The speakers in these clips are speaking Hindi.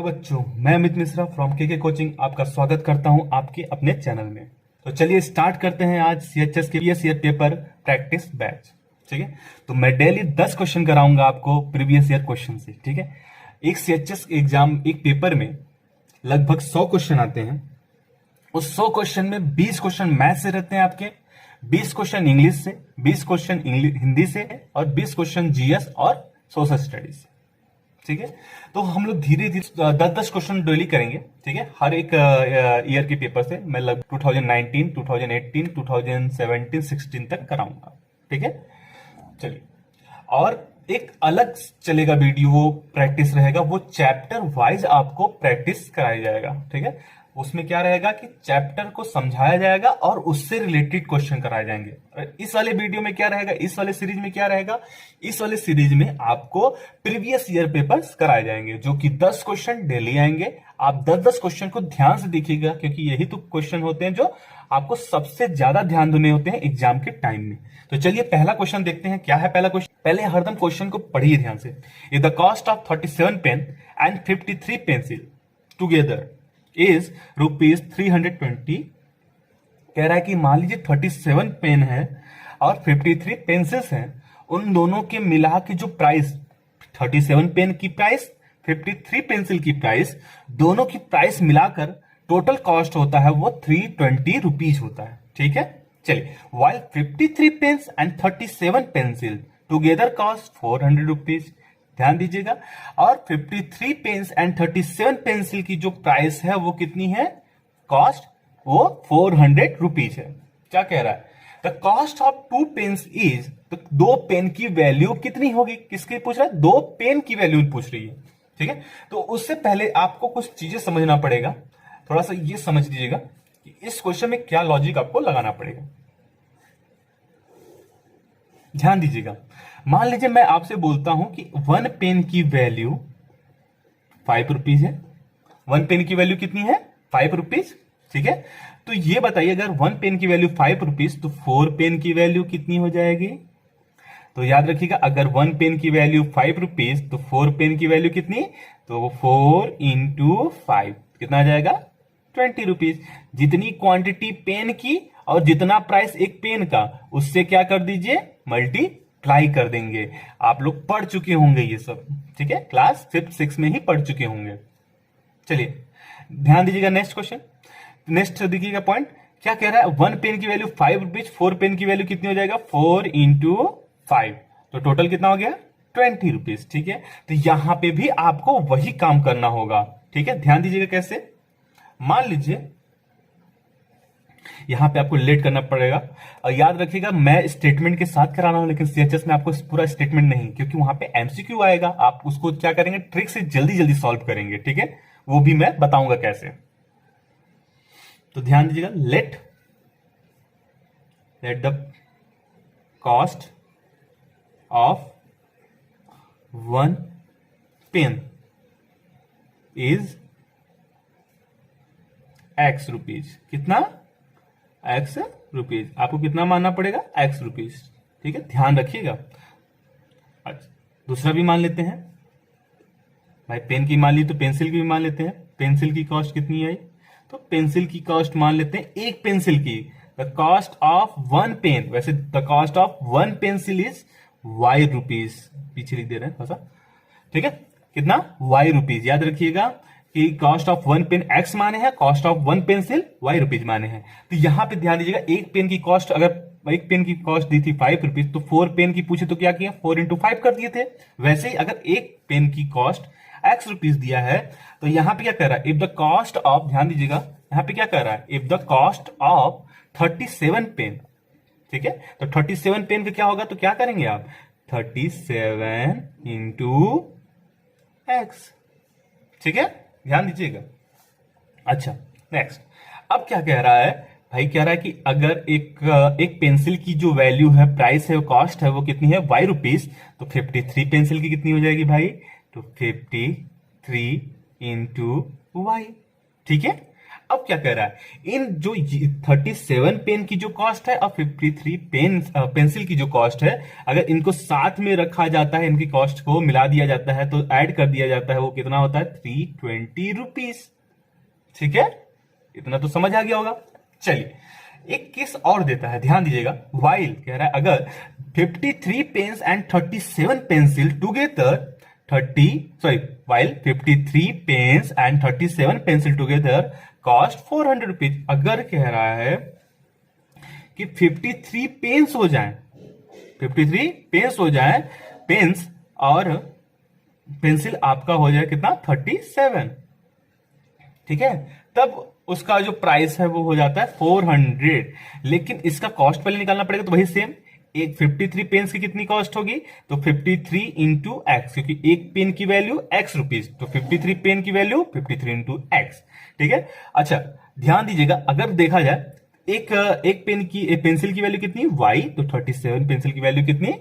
बच्चों, मैं अमित मिश्रा फ्रॉम के कोचिंग आपका स्वागत करता हूं आपके अपने चैनल में। तो चलिए स्टार्ट करते हैं आज सीएचएस के previous year paper practice batch. ठीक है, तो मैं डेली 10 क्वेश्चन कराऊंगा आपको प्रीवियस ईयर क्वेश्चन से। ठीक है, एक सीएचएस एग्जाम एक पेपर में लगभग 100 क्वेश्चन आते हैं। उस 100 क्वेश्चन में 20 क्वेश्चन मैथ से रहते हैं आपके, 20 क्वेश्चन इंग्लिश से, 20 क्वेश्चन हिंदी से और 20 क्वेश्चन जीएस और सोशल स्टडीज से। ठीक है, तो हम लोग धीरे धीरे 10-10 क्वेश्चन डेली करेंगे। ठीक है, हर एक ईयर के पेपर से मैं लगभग 2019, 2018, 2017, 16 तक कराऊंगा। ठीक है, चलिए, और एक अलग चलेगा वीडियो, वो प्रैक्टिस रहेगा, वो चैप्टर वाइज आपको प्रैक्टिस कराया जाएगा। ठीक है, उसमें क्या रहेगा कि चैप्टर को समझाया जाएगा और उससे रिलेटेड क्वेश्चन कराए जाएंगे। इस वाले वीडियो में क्या रहेगा, इस वाले सीरीज में क्या रहेगा, इस वाले सीरीज में आपको प्रीवियस ईयर पेपर्स कराए जाएंगे, जो कि 10 क्वेश्चन डेली आएंगे। आप 10-10 क्वेश्चन को ध्यान से देखिएगा, क्योंकि यही तो क्वेश्चन होते हैं जो आपको सबसे ज्यादा ध्यान देने होते हैं एग्जाम के टाइम में। तो चलिए पहला क्वेश्चन देखते हैं। क्या है पहला क्वेश्चन? पहले हरदम क्वेश्चन को पढ़िए ध्यान से। If the cost of 37 pen and 53 pencil together is ₹320। कह रहा है कि मान लीजिए 37 पेन है और 53 पेंसिल्स हैं, उन दोनों के मिला के जो प्राइस, 37 पेन की प्राइस, 53 पेंसिल की प्राइस, दोनों की प्राइस मिलाकर टोटल कॉस्ट होता है वो ₹320 होता है। ठीक है, चलिए, while 53 pens and 37 pencil together cost ₹400। ध्यान दीजिएगा, और 53 पेन्स एंड 37 पेंसिल की जो प्राइस है वो कितनी है, कॉस्ट, वो ₹400 है। क्या कह रहा है? The cost of 2 pens is, तो 2 पेन की वैल्यू कितनी होगी? किसकी पूछ रहा है? 2 पेन की वैल्यू पूछ रही है। ठीक है, तो उससे पहले आपको कुछ चीजें समझना पड़ेगा। थोड़ा सा ये समझ लीजिएगा कि इस क्वेश्चन में क्या लॉजिक आपको लगाना पड़ेगा। ध्यान दीजिएगा, मान लीजिए मैं आपसे बोलता हूं कि 1 पेन की वैल्यू ₹5 है। 1 पेन की वैल्यू कितनी है? ₹5। ठीक है, तो ये बताइए, अगर 1 पेन की वैल्यू ₹5 तो 4 पेन की वैल्यू कितनी हो जाएगी? तो याद रखिएगा, अगर 1 पेन की वैल्यू ₹5 तो 4 पेन की वैल्यू कितनी? तो 4 × 5 कितना आ जाएगा? ₹20। जितनी क्वांटिटी पेन की और जितना प्राइस एक पेन का, उससे क्या कर दीजिए, मल्टीप्लाई कर देंगे। आप लोग पढ़ चुके होंगे ये सब। ठीक है, क्लास 5th 6 में ही पढ़ चुके होंगे। चलिए ध्यान दीजिएगा, नेक्स्ट क्वेश्चन, नेक्स्ट देखिएगा पॉइंट क्या कह रहा है। 1 पेन की वैल्यू ₹5, 4 पेन की वैल्यू कितनी हो जाएगा? 4 × 5, तो टोटल कितना हो गया? ₹20। ठीक है, तो यहां पे भी आपको वही काम करना होगा। ठीक है, ध्यान दीजिएगा कैसे। मान लीजिए यहां पे आपको रिलेट करना पड़ेगा, और याद रखिएगा मैं स्टेटमेंट के साथ करा रहा हूं, लेकिन सीएचएस में आपको पूरा स्टेटमेंट नहीं, क्योंकि वहां पे एमसीक्यू आएगा। आप उसको क्या करेंगे, ट्रिक से जल्दी जल्दी सॉल्व करेंगे। ठीक है, वो भी मैं बताऊंगा कैसे। तो ध्यान दीजिएगा, let the cost of 1 pen is ₹X। कितना? ₹X। आपको कितना मानना पड़ेगा? ₹X। ठीक है, ध्यान रखिएगा। अच्छा, दूसरा भी मान लेते हैं भाई। पेन की मान ली तो पेंसिल की भी मान लेते हैं। पेंसिल की कॉस्ट कितनी आई? तो पेंसिल की कॉस्ट मान लेते हैं, एक पेंसिल की, द कॉस्ट ऑफ 1 पेन, वैसे the cost of 1 pencil is ₹Y। पीछे लिख दे रहे हैं थोड़ा सा। ठीक है, कितना? ₹Y। याद रखिएगा कि कॉस्ट ऑफ 1 पेन X माने हैं, कॉस्ट ऑफ 1 पेंसिल ₹Y माने हैं। तो यहां पे ध्यान दीजिएगा, एक पेन की कॉस्ट, अगर एक पेन की कॉस्ट दी थी ₹5 तो 4 पेन की पूछे तो क्या किया? 4 × 5 कर दिए थे। वैसे ही अगर एक पेन की कॉस्ट ₹X दिया है, तो यहां पे क्या कर रहा है, इफ द कॉस्ट ऑफ, ध्यान दीजिएगा यहां पे क्या कर रहा है, if the cost of 37 pen. ठीक है, तो 37 पेन का क्या होगा, तो क्या करेंगे आप, 37 × X। ठीक है, ध्यान दीजिएगा। अच्छा, नेक्स्ट, अब क्या कह रहा है भाई, कह रहा है कि अगर एक पेंसिल की जो वैल्यू है, प्राइस है, कॉस्ट है, वो कितनी है? ₹Y। तो 53 पेंसिल की कितनी हो जाएगी भाई? तो 53 × Y। ठीक है, अब क्या कह रहा है, इन जो 37 पेन की जो कॉस्ट है और 53 पेंसिल की जो कॉस्ट है, अगर इनको साथ में रखा जाता है, इनकी कॉस्ट को मिला दिया जाता है तो ऐड कर दिया जाता है, वो कितना होता है 320 रुपीज। ठीक है, इतना तो समझ आ गया होगा। चलिए एक केस और देता है, ध्यान दीजिएगा। वाइल कह रहा है अगर 53 pens and 37 pencil together 53 pens and 37 pencil together cost 400 rupees. अगर कह रहा है कि 53 पेन्स हो जाए, 53 पेन्स हो जाए, पेन्स और पेंसिल आपका हो जाए कितना 37, ठीक है, तब उसका जो प्राइस है वो हो जाता है 400। लेकिन इसका कॉस्ट पहले निकालना पड़ेगा, तो वही सेम, एक 53 पेन्स की कितनी कॉस्ट होगी, तो 53 इंटू एक्स, क्योंकि एक पेन की वैल्यू एक्स रुपीज, तो 53 पेन की वैल्यू 53 इंटू एक्स। ठीक है, अच्छा ध्यान दीजिएगा, अगर देखा जाए एक पेन की, एक पेंसिल की वैल्यू कितनी वाई, तो 37 पेंसिल की वैल्यू कितनी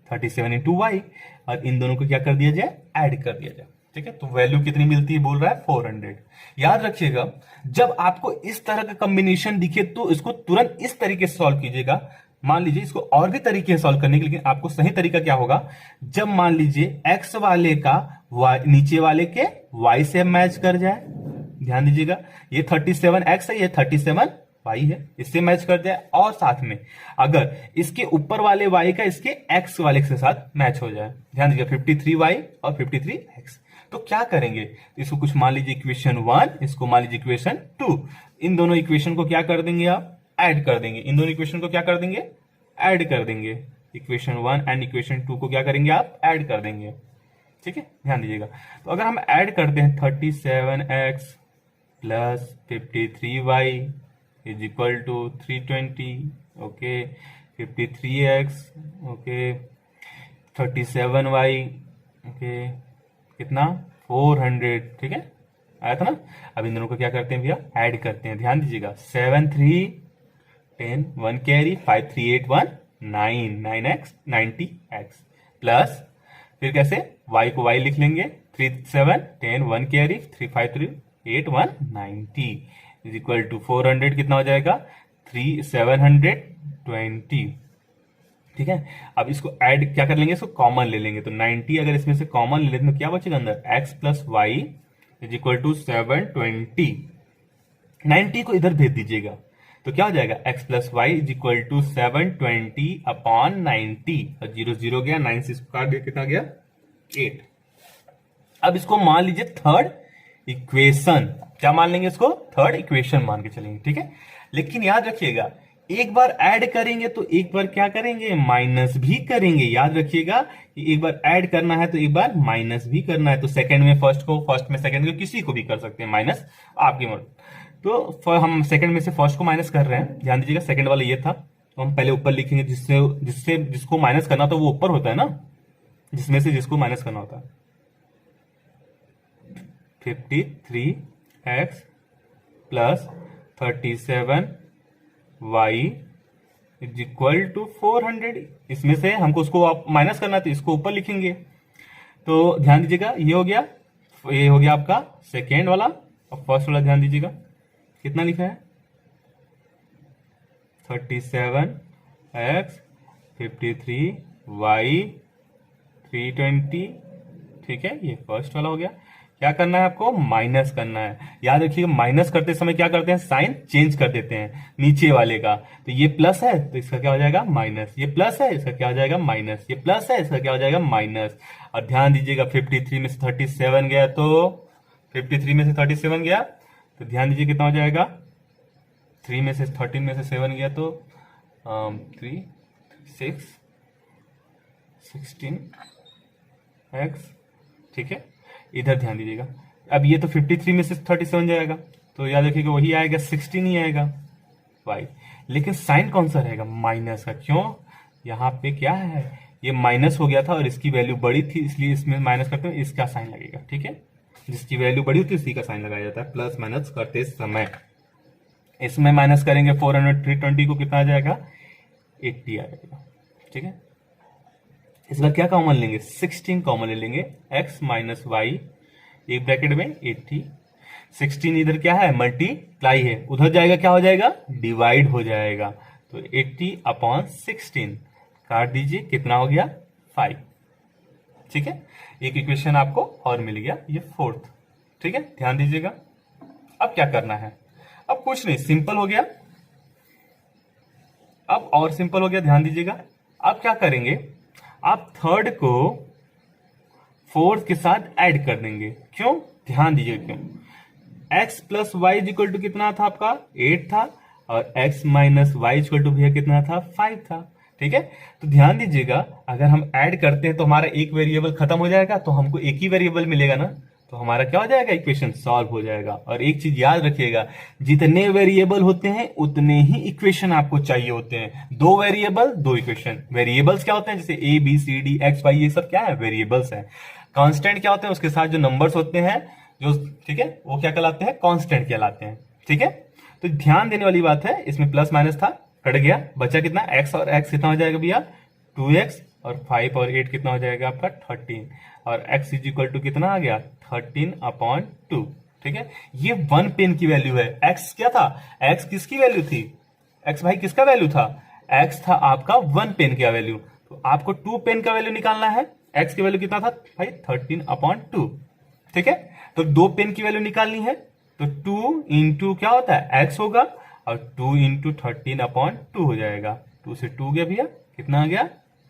37 इंटू वाई, और इन दोनों को क्या कर दिया जाए, ऐड कर दिया जाए। ठीक है, तो वैल्यू कितनी मिलती है, बोल रहा है 400। याद रखिएगा, जब आपको इस तरह का कॉम्बिनेशन दिखे तो इसको तुरंत इस तरीके से सॉल्व कीजिएगा। मान लीजिए इसको और भी तरीके से सॉल्व करने के, लेकिन आपको सही तरीका क्या होगा, जब मान लीजिए एक्स वाले का नीचे वाले के वाई से मैच कर जाए। ध्यान दीजिएगा, ये 37 एक्स है, ये 37 वाई है, इससे मैच कर जाए, और साथ में अगर इसके ऊपर वाले वाई का इसके एक्स वाले के साथ मैच हो जाए। ध्यान दीजिए 53 वाई और 53 एक्स, तो क्या करेंगे, इसको कुछ मान लीजिए इक्वेशन 1, इसको मान लीजिए इक्वेशन 2, इन दोनों इक्वेशन को क्या कर देंगे आप, ऐड कर देंगे। इन दोनों इक्वेशन को क्या कर देंगे, ऐड कर देंगे। इक्वेशन 1 एंड इक्वेशन 2 को क्या करेंगे आप, ऐड कर देंगे। ठीक है, ध्यान दीजिएगा, तो अगर हम ऐड करते हैं 37x plus 53y is equal to 320, okay, 53x, okay, 37y, okay, कितना 400। ठीक है, आया था ना। अब इन दोनों को क्या करते हैं भैया, ऐड करते हैं। ध्यान दीजिएगा 7 3 10 1 कैरी 5 3 8 1 9 9x 90x प्लस, फिर कैसे y को y लिख लेंगे 3 7 10 1 कैरी 3 5 3 8 1 90 इज इक्वल टू 400, कितना हो जाएगा 720। ठीक है, अब इसको ऐड क्या कर लेंगे, इसको कॉमन ले लेंगे, तो 90 अगर इसमें से कॉमन ले लेते तो क्या बचेगा अंदर, x plus y is equal to 720। 90 को इधर भेज दीजिएगा तो क्या हो जाएगा, x plus y is equal to 720 upon 90, और 0 0 गया, 9 से इसको काट दिया, कितना गया 8। अब इसको मान लीजिए थर्ड इक्वेशन, क्या मान लेंगे इसको, थर्ड इक्वेशन मान के चलेंगे। ठीक है, लेकिन याद रखिएगा एक बार ऐड करेंगे तो एक बार क्या करेंगे, माइनस भी करेंगे। याद रखिएगा कि एक बार ऐड करना है तो एक बार माइनस भी करना है, तो सेकंड में फर्स्ट को, फर्स्ट में सेकंड को, किसी को भी कर सकते हैं माइनस, आपकी मर्जी। तो हम सेकंड में से फर्स्ट को माइनस कर रहे हैं। ध्यान दीजिएगा सेकंड वाला ये था, तो हम पहले ऊपर लिखेंगे, जिसको माइनस करना होता है वो ऊपर होता है ना, जिसमें से जिसको माइनस करना होता है। 53x plus 37y is equal to 400। इसमें से हमको उसको माइनस करना है तो इसको ऊपर लिखेंगे। तो ध्यान दीजिएगा ये हो गया आपका सेकेंड वाला, और फर्स्ट वाला ध्यान दीजिएगा कितना लिखा है, 37x 53y 320। ठीक है, ये फर्स्ट वाला हो गया। क्या करना है आपको, माइनस करना है। याद रखिएगा माइनस करते समय क्या करते हैं, साइन चेंज कर देते हैं नीचे वाले का। तो ये प्लस है तो इसका क्या हो जाएगा माइनस, ये प्लस है इसका क्या हो जाएगा माइनस, ये प्लस है इसका क्या हो जाएगा माइनस। और ध्यान दीजिएगा 53 में से 37 गया, तो 53 में से 37 गया तो ध्यान दीजिए कितना हो जाएगा, 3 में से 13 में से 7 गया तो 3 6 16x। ठीक है, इधर ध्यान दीजिएगा, अब ये तो 53 में से 37 जाएगा तो याद रखिएगा वही आएगा, 16 ही आएगा वाई। लेकिन साइन कौन सा रहेगा, माइनस का। क्यों, यहाँ पे क्या है, ये माइनस हो गया था और इसकी वैल्यू बड़ी थी, इसलिए इसमें माइनस करते हैं, इसका साइन लगेगा। ठीक है, जिसकी वैल्यू बड़ी होती है उसी का साइन लगाया जाता है प्लस माइनस करते समय। इसमें माइनस करेंगे 400 320 को कितना आ जाएगा, 80 आ जाएगा। ठीक है, इसका क्या कॉमन लेंगे, 16 कॉमन ले लेंगे, x माइनस वाई एक ब्रैकेट में 80। 16 इधर क्या है, मल्टीप्लाई है, उधर जाएगा क्या हो जाएगा, डिवाइड हो जाएगा। तो 80/16 काट दीजिए, कितना हो गया, 5। ठीक है, एक इक्वेशन आपको और मिल गया, ये फोर्थ। ठीक है, ध्यान दीजिएगा। अब क्या करना है, अब कुछ नहीं, सिंपल हो गया, अब और सिंपल हो गया, ध्यान दीजिएगा। अब क्या करेंगे, आप थर्ड को फोर्थ के साथ ऐड कर देंगे। क्यों, ध्यान दीजिएगा क्यों। x plus y equal to कितना था आपका, 8 था, और x minus y equal to भैया कितना था, 5 था। ठीक है, तो ध्यान दीजिएगा, अगर हम ऐड करते हैं तो हमारा एक वेरिएबल खत्म हो जाएगा, तो हमको एक ही वेरिएबल मिलेगा ना, तो हमारा क्या हो जाएगा, इक्वेशन सॉल्व हो जाएगा। और एक चीज याद रखिएगा, जितने वेरिएबल होते हैं उतने ही इक्वेशन आपको चाहिए होते हैं। 2 वेरिएबल 2 इक्वेशन। वेरिएबल्स क्या होते हैं, जैसे A B C D X Y, ये सब क्या है, वेरिएबल्स है। कांस्टेंट क्या होते हैं, उसके साथ जो नंबर्स होते हैं जो, ठीक है, वो क्या कहलाते हैं, कांस्टेंट कहलाते हैं। ठीक है, तो ध्यान देने वाली बात है, इसमें प्लस माइनस था, कट गया, बचा कितना, x और x कितना हो जाएगा भैया, 2x, और 5 और 8 कितना हो जाएगा आपका 13, और x इज इक्वल टू कितना आ गया, 13/2। ठीक है, ये 1 पेन की वैल्यू है। x क्या था, x किसकी वैल्यू थी, x भाई किसका वैल्यू था, x था आपका 1 पेन का वैल्यू। तो आपको 2 पेन का वैल्यू निकालना है, x की वैल्यू कितना था भाई, 13/2। ठीक है, तो 2 पेन की वैल्यू निकालनी है, तो 2 इंटू क्या होता है, x होगा, और 2 इंटू 13/2 हो जाएगा। 2 से 2 गया भैया, कितना आ गया,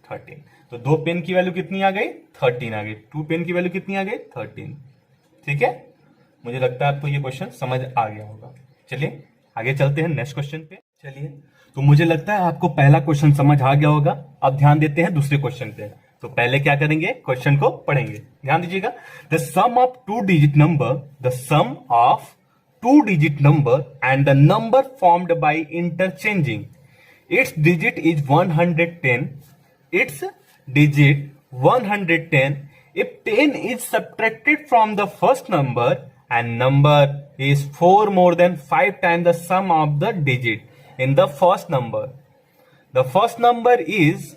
13। तो 2 पेन की वैल्यू कितनी आ गई, 13 आ गई। 2 पेन की वैल्यू कितनी आ गई, 13। ठीक है, मुझे लगता है आपको ये क्वेश्चन समझ आ गया होगा। चलिए आगे चलते हैं नेक्स्ट क्वेश्चन पे। चलिए, तो मुझे लगता है आपको पहला क्वेश्चन समझ आ गया होगा। अब ध्यान देते हैं दूसरे क्वेश्चन पे। तो पहले क्या करेंगे, क्वेश्चन को पढ़ेंगे, ध्यान दीजिएगा। The sum of 2 digit number, the sum of 2-digit number and the number formed by interchanging its digit is 110. Its digit 110. If 10 is subtracted from the first number and number is 4 more than 5 times the sum of the digit in the first number. The first number is,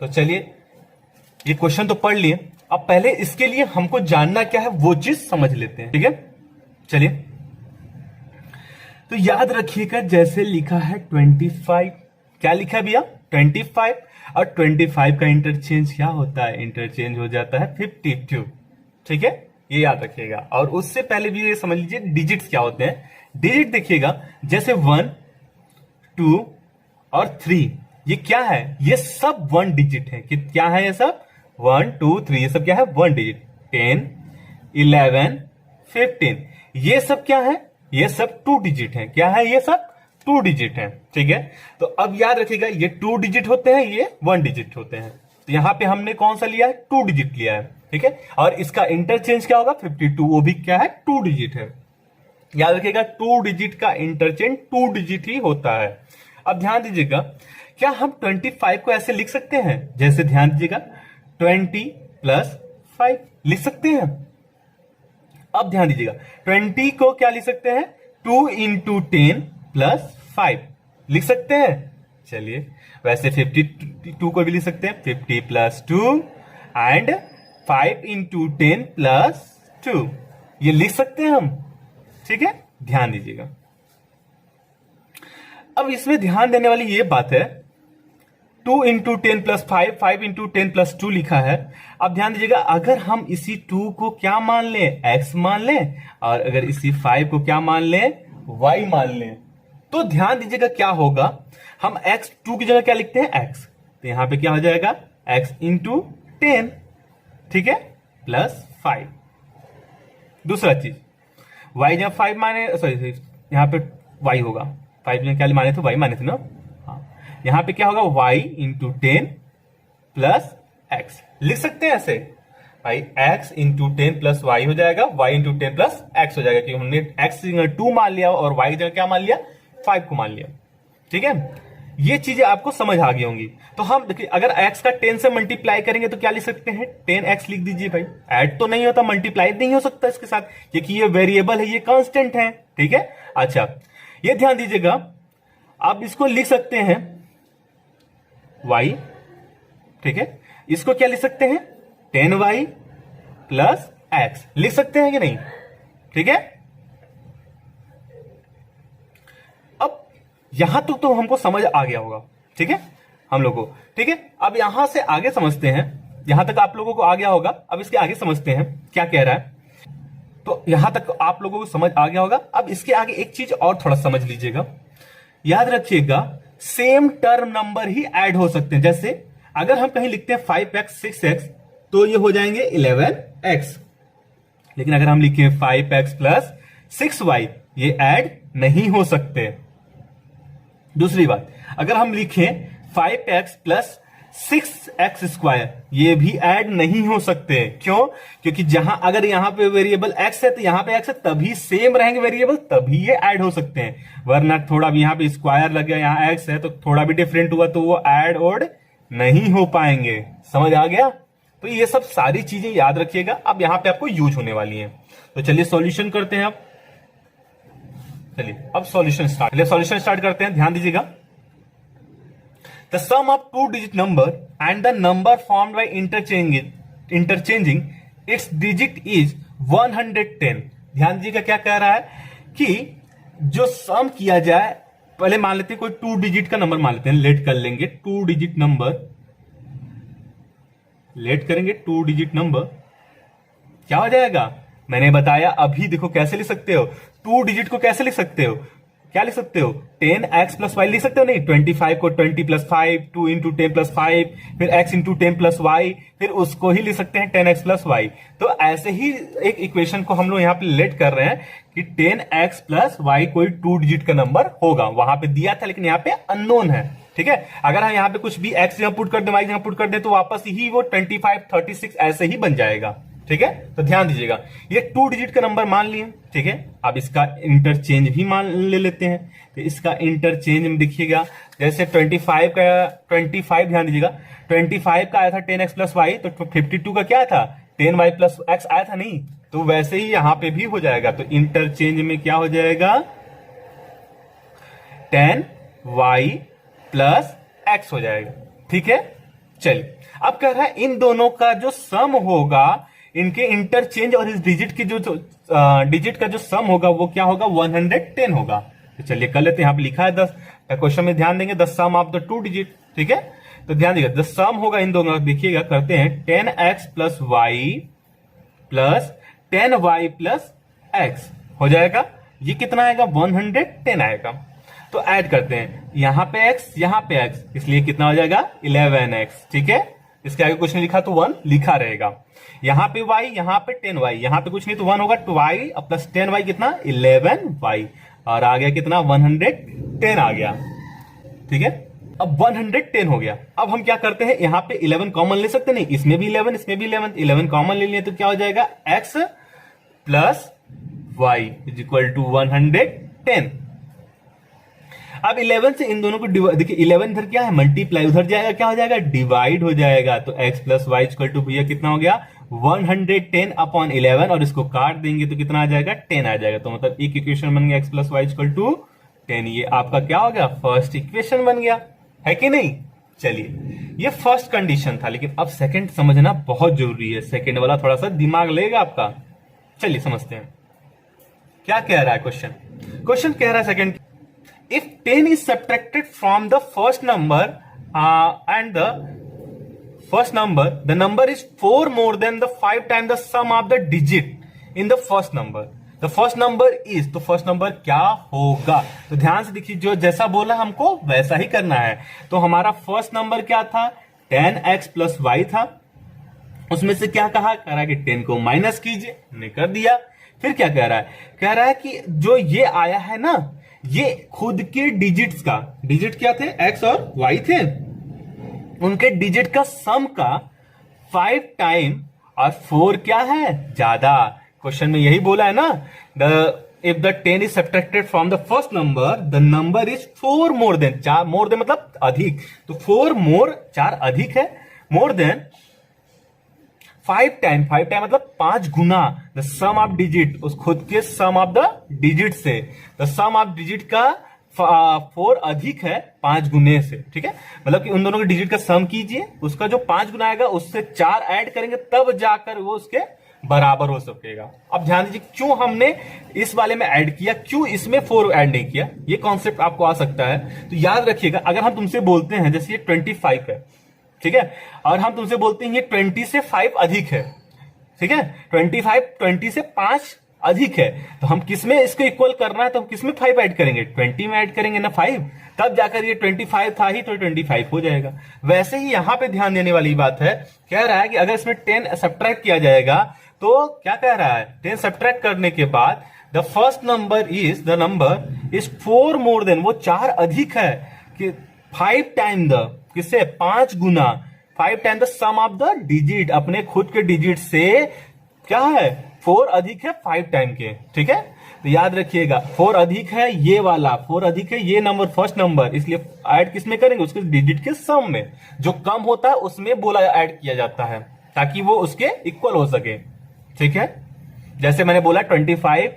तो चलिए ये क्वेश्चन तो पढ़ लिए। अब पहले इसके लिए हमको जानना क्या है वो चीज समझ लेते हैं। ठीक है, चलिए, तो याद रखिएगा, जैसे लिखा है 25, क्या लिखा है भैया, 25, और 25 का इंटरचेंज क्या होता है, इंटरचेंज हो जाता है 52। ठीक है, ये याद रखिएगा। और उससे पहले भी ये समझ लीजिए डिजिट्स क्या होते हैं। डिजिट देखिएगा, जैसे 1, 2 और 3, ये क्या है, ये सब 1 डिजिट है। क्या है ये सब, 1 2 3, ये सब क्या है, 1 डिजिट। 10 11 15, ये सब क्या है, ये सब 2 डिजिट है। क्या है, ये सब 2 डिजिट है। ठीक है, तो अब याद रखिएगा, ये 2 डिजिट होते हैं, ये 1 डिजिट होते हैं। तो यहां पे हमने कौन सा लिया है, 2 डिजिट लिया है। ठीक है, और इसका इंटरचेंज क्या होगा, 52, वो भी क्या है, 2 डिजिट है। याद रखिएगा, 2 डिजिट का इंटरचेंज 2 डिजिट ही होता है। अब ध्यान दीजिएगा, क्या हम 25 को ऐसे लिख सकते हैं, जैसे ध्यान दीजिएगा 20 + 5 लिख सकते हैं। अब ध्यान दीजिएगा, 20 को क्या लिख सकते हैं, 2 × 10 + 5 लिख सकते हैं। चलिए, वैसे 52 को भी लिख सकते हैं, 50 + 2 एंड 5 × 10 + 2, ये लिख सकते हैं हम। ठीक है, ध्यान दीजिएगा। अब इसमें ध्यान देने वाली ये बात है, 2 × 10 + 5, 5 × 10 + 2 लिखा है। अब ध्यान दीजिएगा, अगर हम इसी 2 को क्या मान लें, x मान लें, और अगर इसी 5 को क्या मान लें, y मान लें, तो ध्यान दीजिएगा क्या होगा, हम x 2 की जगह क्या लिखते हैं, x, तो यहां पे क्या हो जाएगा, x × 10, ठीक है, +5। दूसरा चीज, y जब 5 माने, सॉरी यहां पे y होगा, 5 में क्या माने थे, y माने थे ना, यहां पे क्या होगा, y × 10 + x लिख सकते हैं ऐसे भाई, x × 10 + y हो जाएगा, y × 10 + x हो जाएगा, क्योंकि हमने x की जगह 2 मान लिया और y की जगह क्या मान लिया, 5 को मान लिया। ठीक है, ये चीजें आपको समझ आ गई होंगी। तो हम देखिए, अगर x का 10 से मल्टीप्लाई करेंगे तो क्या लिख सकते हैं, 10x लिख दीजिए भाई। ऐड तो नहीं होता, मल्टीप्लाई नहीं हो सकता इसके साथ, क्योंकि ये वेरिएबल है, ये कांस्टेंट है। ठीक है, अच्छा ये ध्यान दीजिएगा, आप इसको लिख सकते हैं y, ठीक है, इसको क्या लिख सकते हैं, 10y + एक्स लिख सकते हैं कि नहीं? ठीक है, अब यहां तक तो हमको समझ आ गया होगा। ठीक है, हम लोग को ठीक है। अब यहां से आगे समझते हैं, यहां तक आप लोगों को आ गया होगा। अब इसके आगे समझते हैं क्या कह रहा है। तो यहां तक आप लोगों को समझ आ गया होगा। अब इसके आगे एक चीज और थोड़ा समझ लीजिएगा, याद रखिएगा सेम टर्म नंबर ही ऐड हो सकते हैं। जैसे अगर हम कहीं लिखते हैं 5x 6x तो ये हो जाएंगे 11x, लेकिन अगर हम लिखें 5x प्लस 6y ये ऐड नहीं हो सकते। दूसरी बात, अगर हम लिखें 5x प्लस 6x स्क्वायर ये भी ऐड नहीं हो सकते। क्यों? क्योंकि जहां अगर यहां पे वेरिएबल x है तो यहां पे x है, तभी सेम रहेंगे वेरिएबल, तभी ये ऐड हो सकते हैं। वरना थोड़ा भी यहां पे स्क्वायर लग गया, यहां x है तो थोड़ा भी डिफरेंट हुआ तो वो ऐड ओड नहीं हो पाएंगे। समझ आ गया? तो ये सब सारी चीजें याद रखिएगा, अब यहां पे आपको यूज होने वाली है। तो चलिए सॉल्यूशन करते हैं। अब चलिए अब सॉल्यूशन स्टार्ट करते हैं। ध्यान दीजिएगा, the sum of two digit number and the number formed by interchanging its digit is 110। ध्यान दीजिएगा क्या कह रहा है कि जो सम किया जाए, पहले मान लेते हैं कोई 2 डिजिट का नंबर मान लेते हैं, लेट कर लेंगे 2 डिजिट नंबर, लेट करेंगे 2 डिजिट नंबर, क्या हो जाएगा? मैंने बताया अभी, देखो कैसे लिख सकते हो 2 डिजिट को, कैसे लिख सकते हो, क्या लिख सकते हो 10x प्लस वाई लिख सकते हो नहीं, 25 को 20 प्लस 5, 2 इंटू 10 प्लस 5, फिर x इंटू 10 प्लस वाई, फिर उसको ही लिख सकते हैं 10x प्लस वाई। तो ऐसे ही एक इक्वेशन को हम लोग यहाँ पे लेट कर रहे हैं कि 10x प्लस वाई कोई 2 डिजिट का नंबर होगा। वहां पे दिया था लेकिन यहाँ पे अननोन है। ठीक है, अगर हम यहाँ पे कुछ भी x जगह पुट कर दे, y जगह पुट कर दे तो वापस ही वो 25, 36 ऐसे ही बन जाएगा। ठीक है, तो ध्यान दीजिएगा ये 2 डिजिट का नंबर मान लिए। ठीक है, अब इसका इंटरचेंज भी मान ले लेते हैं। तो इसका इंटरचेंज में देखिएगा, जैसे 25 ध्यान दीजिएगा 25 का आया था 10x प्लस वाई, तो 52 का क्या था 10y प्लस x आया था नहीं, तो वैसे ही यहां पे भी हो जाएगा। तो इंटरचेंज में क्या हो जाएगा 10y प्लस x हो जाएगा। ठीक है, चलिए अब कह रहा है इन दोनों का जो सम होगा, इनके इंटरचेंज और इस डिजिट की जो डिजिट का जो सम होगा वो क्या होगा 110 होगा। तो चलिए कर लेते हैं, यहां पे लिखा है 10, क्वेश्चन में ध्यान देंगे the sum of the 2 digit. ठीक है, तो ध्यान दीजिएगा द सम होगा इन दोनों, देखिएगा करते हैं 10x plus y plus 10y plus x हो जाएगा। ये कितना आएगा 110 आएगा। तो ऐड करते हैं, यहां पे x यहां पे x, इसलिए कितना हो जाएगा 11x। ठीक है, इसके आगे कुछ नहीं लिखा तो 1 लिखा रहेगा। यहां पे y, यहां पे 10y, यहां पे कुछ नहीं तो 1 होगा, 2y प्लस 10y कितना 11y, और आ गया कितना 110 आ गया। ठीक है, अब 110 हो गया। अब हम क्या करते हैं, यहां पे 11 कॉमन ले सकते नहीं, इसमें भी 11 इसमें भी 11 कॉमन ले लिए तो क्या हो जाएगा x plus y is equal to 110। अब 11 से इन दोनों को देखिए 11 इधर क्या है मल्टीप्लाई, उधर जाएगा क्या हो जाएगा डिवाइड हो जाएगा। तो x plus y equal to भैया कितना हो गया 110 अपॉन 11, और इसको काट देंगे तो कितना आ जाएगा 10 आ जाएगा। तो मतलब एक इक्वेशन बन गया x plus y equal to 10। ये आपका क्या हो गया फर्स्ट इक्वेशन बन गया, है कि नहीं। चलिए ये फर्स्ट कंडीशन था, लेकिन अब सेकंड समझना बहुत जरूरी है। सेकंड वाला थोड़ा सा दिमाग लेगा आपका। चलिए समझते हैं क्या कह रहा है क्वेश्चन। क्वेश्चन कह रहा है second, if 10 is subtracted from the first number and the number is 4 more than the 5 times the sum of the digit in the first number, the first number is, तो फर्स्ट नंबर क्या होगा। तो ध्यान से देखिए, जो जैसा बोला हमको वैसा ही करना है। तो हमारा फर्स्ट नंबर क्या था 10x प्लस वाई था, उसमें से क्या कहा, कह रहा है कि 10 को माइनस कीजिए, हमने कर दिया। फिर क्या कह रहा है, कह रहा है कि जो ये आया है ना, ये खुद के डिजिट्स का, डिजिट क्या थे x और y थे, उनके डिजिट का सम का 5 टाइम और 4 क्या है ज्यादा। क्वेश्चन में यही बोला है ना, if the 10 is subtracted from the first number, the number is 4 more than, 4 more than मतलब अधिक, तो 4 more 4 अधिक है, more than 5 टाइम मतलब 5 गुना द सम ऑफ डिजिट, उस खुद के सम ऑफ द डिजिट से, द सम ऑफ डिजिट का 4 अधिक है 5 गुने से। ठीक है, मतलब कि उन दोनों के डिजिट का सम कीजिए, उसका जो 5 गुना आएगा उससे 4 ऐड करेंगे तब जाकर वो उसके बराबर हो सकेगा। अब ध्यान दीजिए क्यों हमने इस वाले में ऐड किया, क्यों इसमें 4 ऐड नहीं किया, ये कॉन्सेप्ट आपको आ सकता है। तो याद रखिएगा, अगर हम तुमसे बोलते हैं जैसे ये 25 है, ठीक है, और हम तुमसे बोलते हैं ये 20 से 5 अधिक है, ठीक है, 20 से 5 अधिक है, तो हम किसमें इसको इक्वल करना है, तो हम किसमें 5 ऐड करेंगे, 20 में ऐड करेंगे ना 5, तब जाकर ये 25 था ही तो 25 हो जाएगा। वैसे ही यहां पे ध्यान देने वाली बात है, कह रहा है कि अगर इसमें 10 सब्ट्रैक्ट किया जाएगा तो क्या कह रहा है, 10 सब्ट्रैक्ट करने के बाद the first number is 4 more than, वो 4 अधिक है कि 5 टाइम द, किससे, 5 गुना, 5 time the sum of the digit, अपने खुद के डिजिट से क्या है, 4 अधिक है 5 टाइम के, ठीक है। तो याद रखिएगा 4 अधिक है ये वाला, 4 अधिक है ये नंबर, फर्स्ट नंबर, इसलिए ऐड किसमें करेंगे, उसके डिजिट के सम में, जो कम होता है उसमें बोला ऐड किया जाता है ताकि वो उसके इक्वल हो सके, ठीक है। जैसे मैंने बोला 25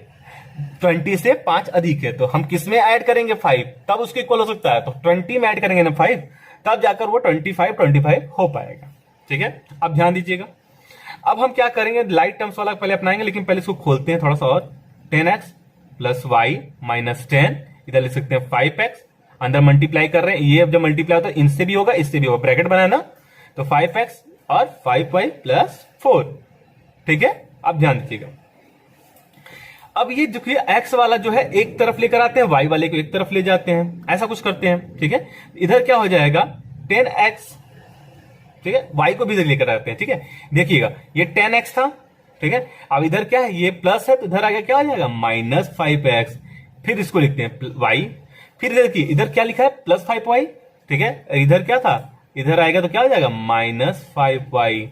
20 से 5 अधिक है, तो हम किसमें ऐड करेंगे 5, तब उसके इक्वल हो सकता है, तो 20 में ऐड करेंगे ना 5, तब जाकर वो 25 हो पाएगा, ठीक है। अब ध्यान दीजिएगा, अब हम क्या करेंगे, लाइट टर्म्स वाला पहले अपनाएंगे, लेकिन पहले इसको खोलते हैं थोड़ा सा और, 10x प्लस वाई माइनस 10, इधर लिख सकते हैं 5x, अंदर मल्टीप्लाई कर रहे हैं, ये जब मल्टीप्लाई होता है इनसे भी होगा इससे भी होगा, ब्रैकेट बनाया ना, तो 5x और 5y प्लस 4, ठीक है। अब ध्यान दीजिएगा, अब ये जो x वाला जो है एक तरफ लेकर आते हैं, y वाले को एक तरफ ले जाते हैं, ऐसा कुछ करते हैं, ठीक है। इधर क्या हो जाएगा 10x, ठीक है, y को भी इधर लेकर आते हैं, ठीक है। देखिएगा ये 10x था, ठीक है, अब इधर क्या है, ये प्लस है, तो इधर आगे क्या हो जाएगा माइनस 5x, फिर इसको लिखते हैं y, फिर देखिए इधर क्या लिखा है प्लस 5y, ठीक है, इधर क्या था, इधर आएगा तो क्या हो जाएगा माइनस 5y,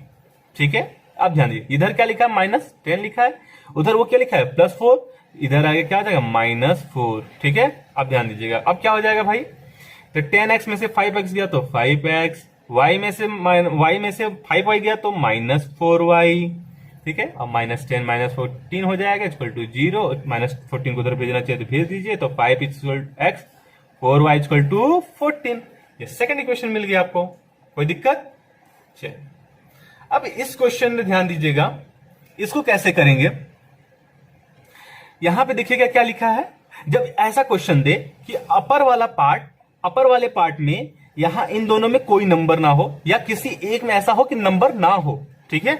ठीक है। अब ध्यान दीजिए इधर क्या लिखा है माइनस 10 लिखा है, उधर वो क्या लिखा है प्लस 4, इधर आगे क्या हो जाएगा माइनस 4, ठीक है। अब ध्यान दीजिएगा अब क्या हो जाएगा भाई, तो 10x में से 5x गया तो 5x, y में से 5y गया तो माइनस 4y, ठीक है। अब माइनस 10 माइनस 14 हो जाएगा इक्वल टू 0, माइनस 14 को उधर भेजना चाहिए तो भेज दीजिए, तो 5 equal x, 4y equal to 14, ये सेकंड इक्वेशन मिल गया आपको, कोई दिक्कत। चलिए अब इस क्वेश्चन में ध्यान दीजिएगा, इसको कैसे करेंगे, यहां पे देखिएगा क्या लिखा है, जब ऐसा क्वेश्चन दे कि अपर वाले पार्ट में यहां इन दोनों में कोई नंबर ना हो, या किसी एक में ऐसा हो कि नंबर ना हो, ठीक है,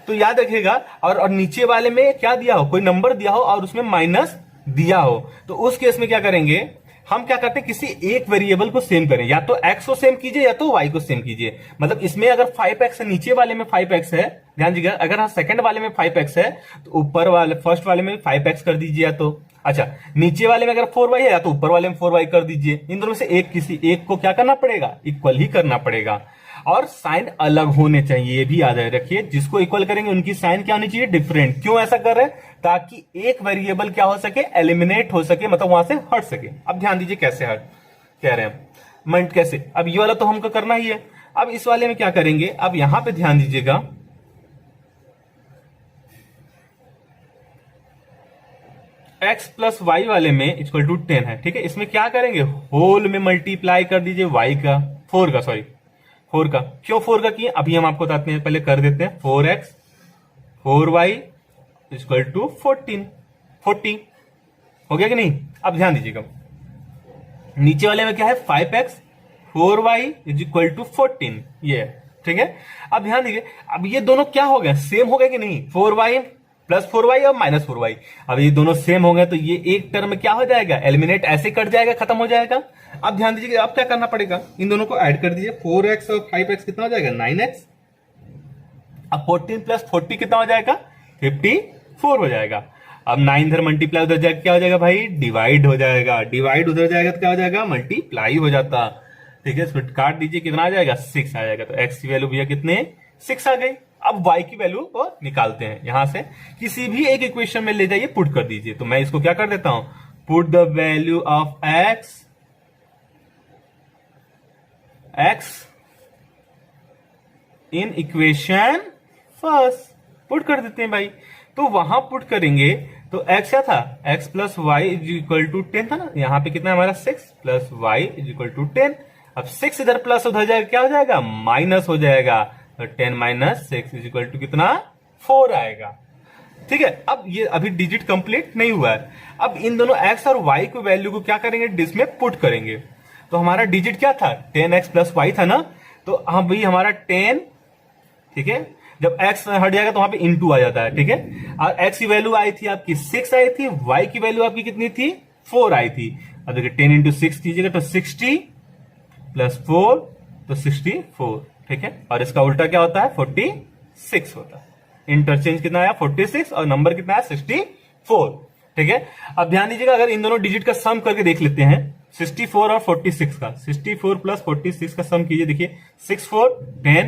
तो याद रखिएगा, और नीचे वाले में क्या दिया हो, कोई नंबर दिया हो और उसमें माइनस दिया हो, तो उस केस में क्या करेंगे, हम क्या करते हैं किसी एक वेरिएबल को सेम करें, या तो x को सेम कीजिए या तो y को सेम कीजिए। मतलब इसमें अगर 5x है, नीचे वाले में 5x है, ध्यान दीजिएगा, अगर हाँ सेकंड वाले में 5x है तो ऊपर वाले फर्स्ट वाले में 5x कर दीजिए, या तो अच्छा नीचे वाले में अगर 4y है या तो ऊपर वाले में 4y कर दीजिए। इन दोनों में से एक, किसी एक को क्या करना पड़ेगा, इक्वल ही करना पड़ेगा, और साइन अलग होने चाहिए, ये भी याद रखिए, जिसको इक्वल करेंगे उनकी साइन क्या होनी चाहिए, डिफरेंट। क्यों ऐसा कर रहे हैं, ताकि एक वेरिएबल क्या हो सके, एलिमिनेट हो सके, मतलब वहां से हट सके। अब ध्यान दीजिए कैसे हट कह रहे हैं, मंट कैसे, अब ये वाला तो हमको करना ही है, अब इस वाले में क्या करेंगे, अब यहां पे ध्यान दीजिएगा, x प्लस वाई वाले में इक्वल टू 10 है, ठीक है, इसमें क्या करेंगे, होल में मल्टीप्लाई कर दीजिए y का, 4 का, क्यों 4 का किए अभी हम आपको बताते हैं, पहले कर देते हैं, 4x 4y इक्वल टू 40 हो गया कि नहीं। अब ध्यान दीजिएगा नीचे वाले में क्या है 5x 4y is equal to 14, ये ठीक है। अब ध्यान दीजिए, अब ये दोनों क्या हो गए, सेम हो गए कि नहीं, 4y प्लस 4y और माइनस 4y, अब ये दोनों सेम हो गए तो ये एक टर्म क्या हो जाएगा, एलिमिनेट ऐसे कट जाएगा, खत्म हो जाएगा। अब ध्यान दीजिए अब क्या करना पड़ेगा, इन दोनों को ऐड कर दीजिए, 4x और 5x कितना हो जाएगा 9x, अब 14 प्लस 40 कितना हो जाएगा 54 हो जाएगा। अब 9 इधर मल्टीप्लाई उधर जाएगा क्या हो जाएगा भाई, डिवाइड हो जाएगा, डिवाइड उधर जाएगा तो क्या हो जाएगा, मल्टीप्लाई हो जाता, ठीक है। इसमें काट दीजिए कितना आ जाएगा 6 आ जाएगा, तो x की वैल्यू भैया कितने 6 आ गई। अब y की वैल्यू को निकालते हैं, यहां से किसी भी एक इक्वेशन में ले जाइए, पुट कर दीजिए, तो मैं इसको क्या कर देता हूं, put the value of x in equation first, put कर देते हैं भाई। तो वहां पुट करेंगे तो x क्या था, x plus y is equal to 10 था ना, यहां पे कितना हमारा 6 plus y is equal to 10। अब 6 इधर प्लस उधर जाएगा क्या हो जाएगा, माइनस हो जाएगा, तो 10 माइनस 6 इज इक्वल टू कितना 4 आएगा। ठीक है। अब ये अभी डिजिट कंप्लीट नहीं हुआ है, अब इन दोनों x और y की वैल्यू को क्या करेंगे, डिस्क में पुट करेंगे। तो हमारा डिजिट क्या था, 10x प्लस y था ना, तो हाँ भाई हमारा 10, ठीक है, जब x हट जाएगा तो वहां पे इंटू आ जाता है, ठीक है। और x की वैल्यू आई थी आपकी 6 आई थी, y की वैल्यू आपकी कितनी थी, 4 आई थी। अब देखिए 10 इंटू 6 कीजिएगा तो 60 प्लस 4 तो 64, ठीक है। और इसका उल्टा क्या होता है, 46 होता है। इंटरचेंज कितना आया, 46, और नंबर कितना है, 64, ठीक है। अब ध्यान दीजिएगा, अगर इन दोनों डिजिट का सम करके देख लेते हैं, 64 और 46 का, 64 प्लस 46 का सम कीजिए, देखिए 6 4 10,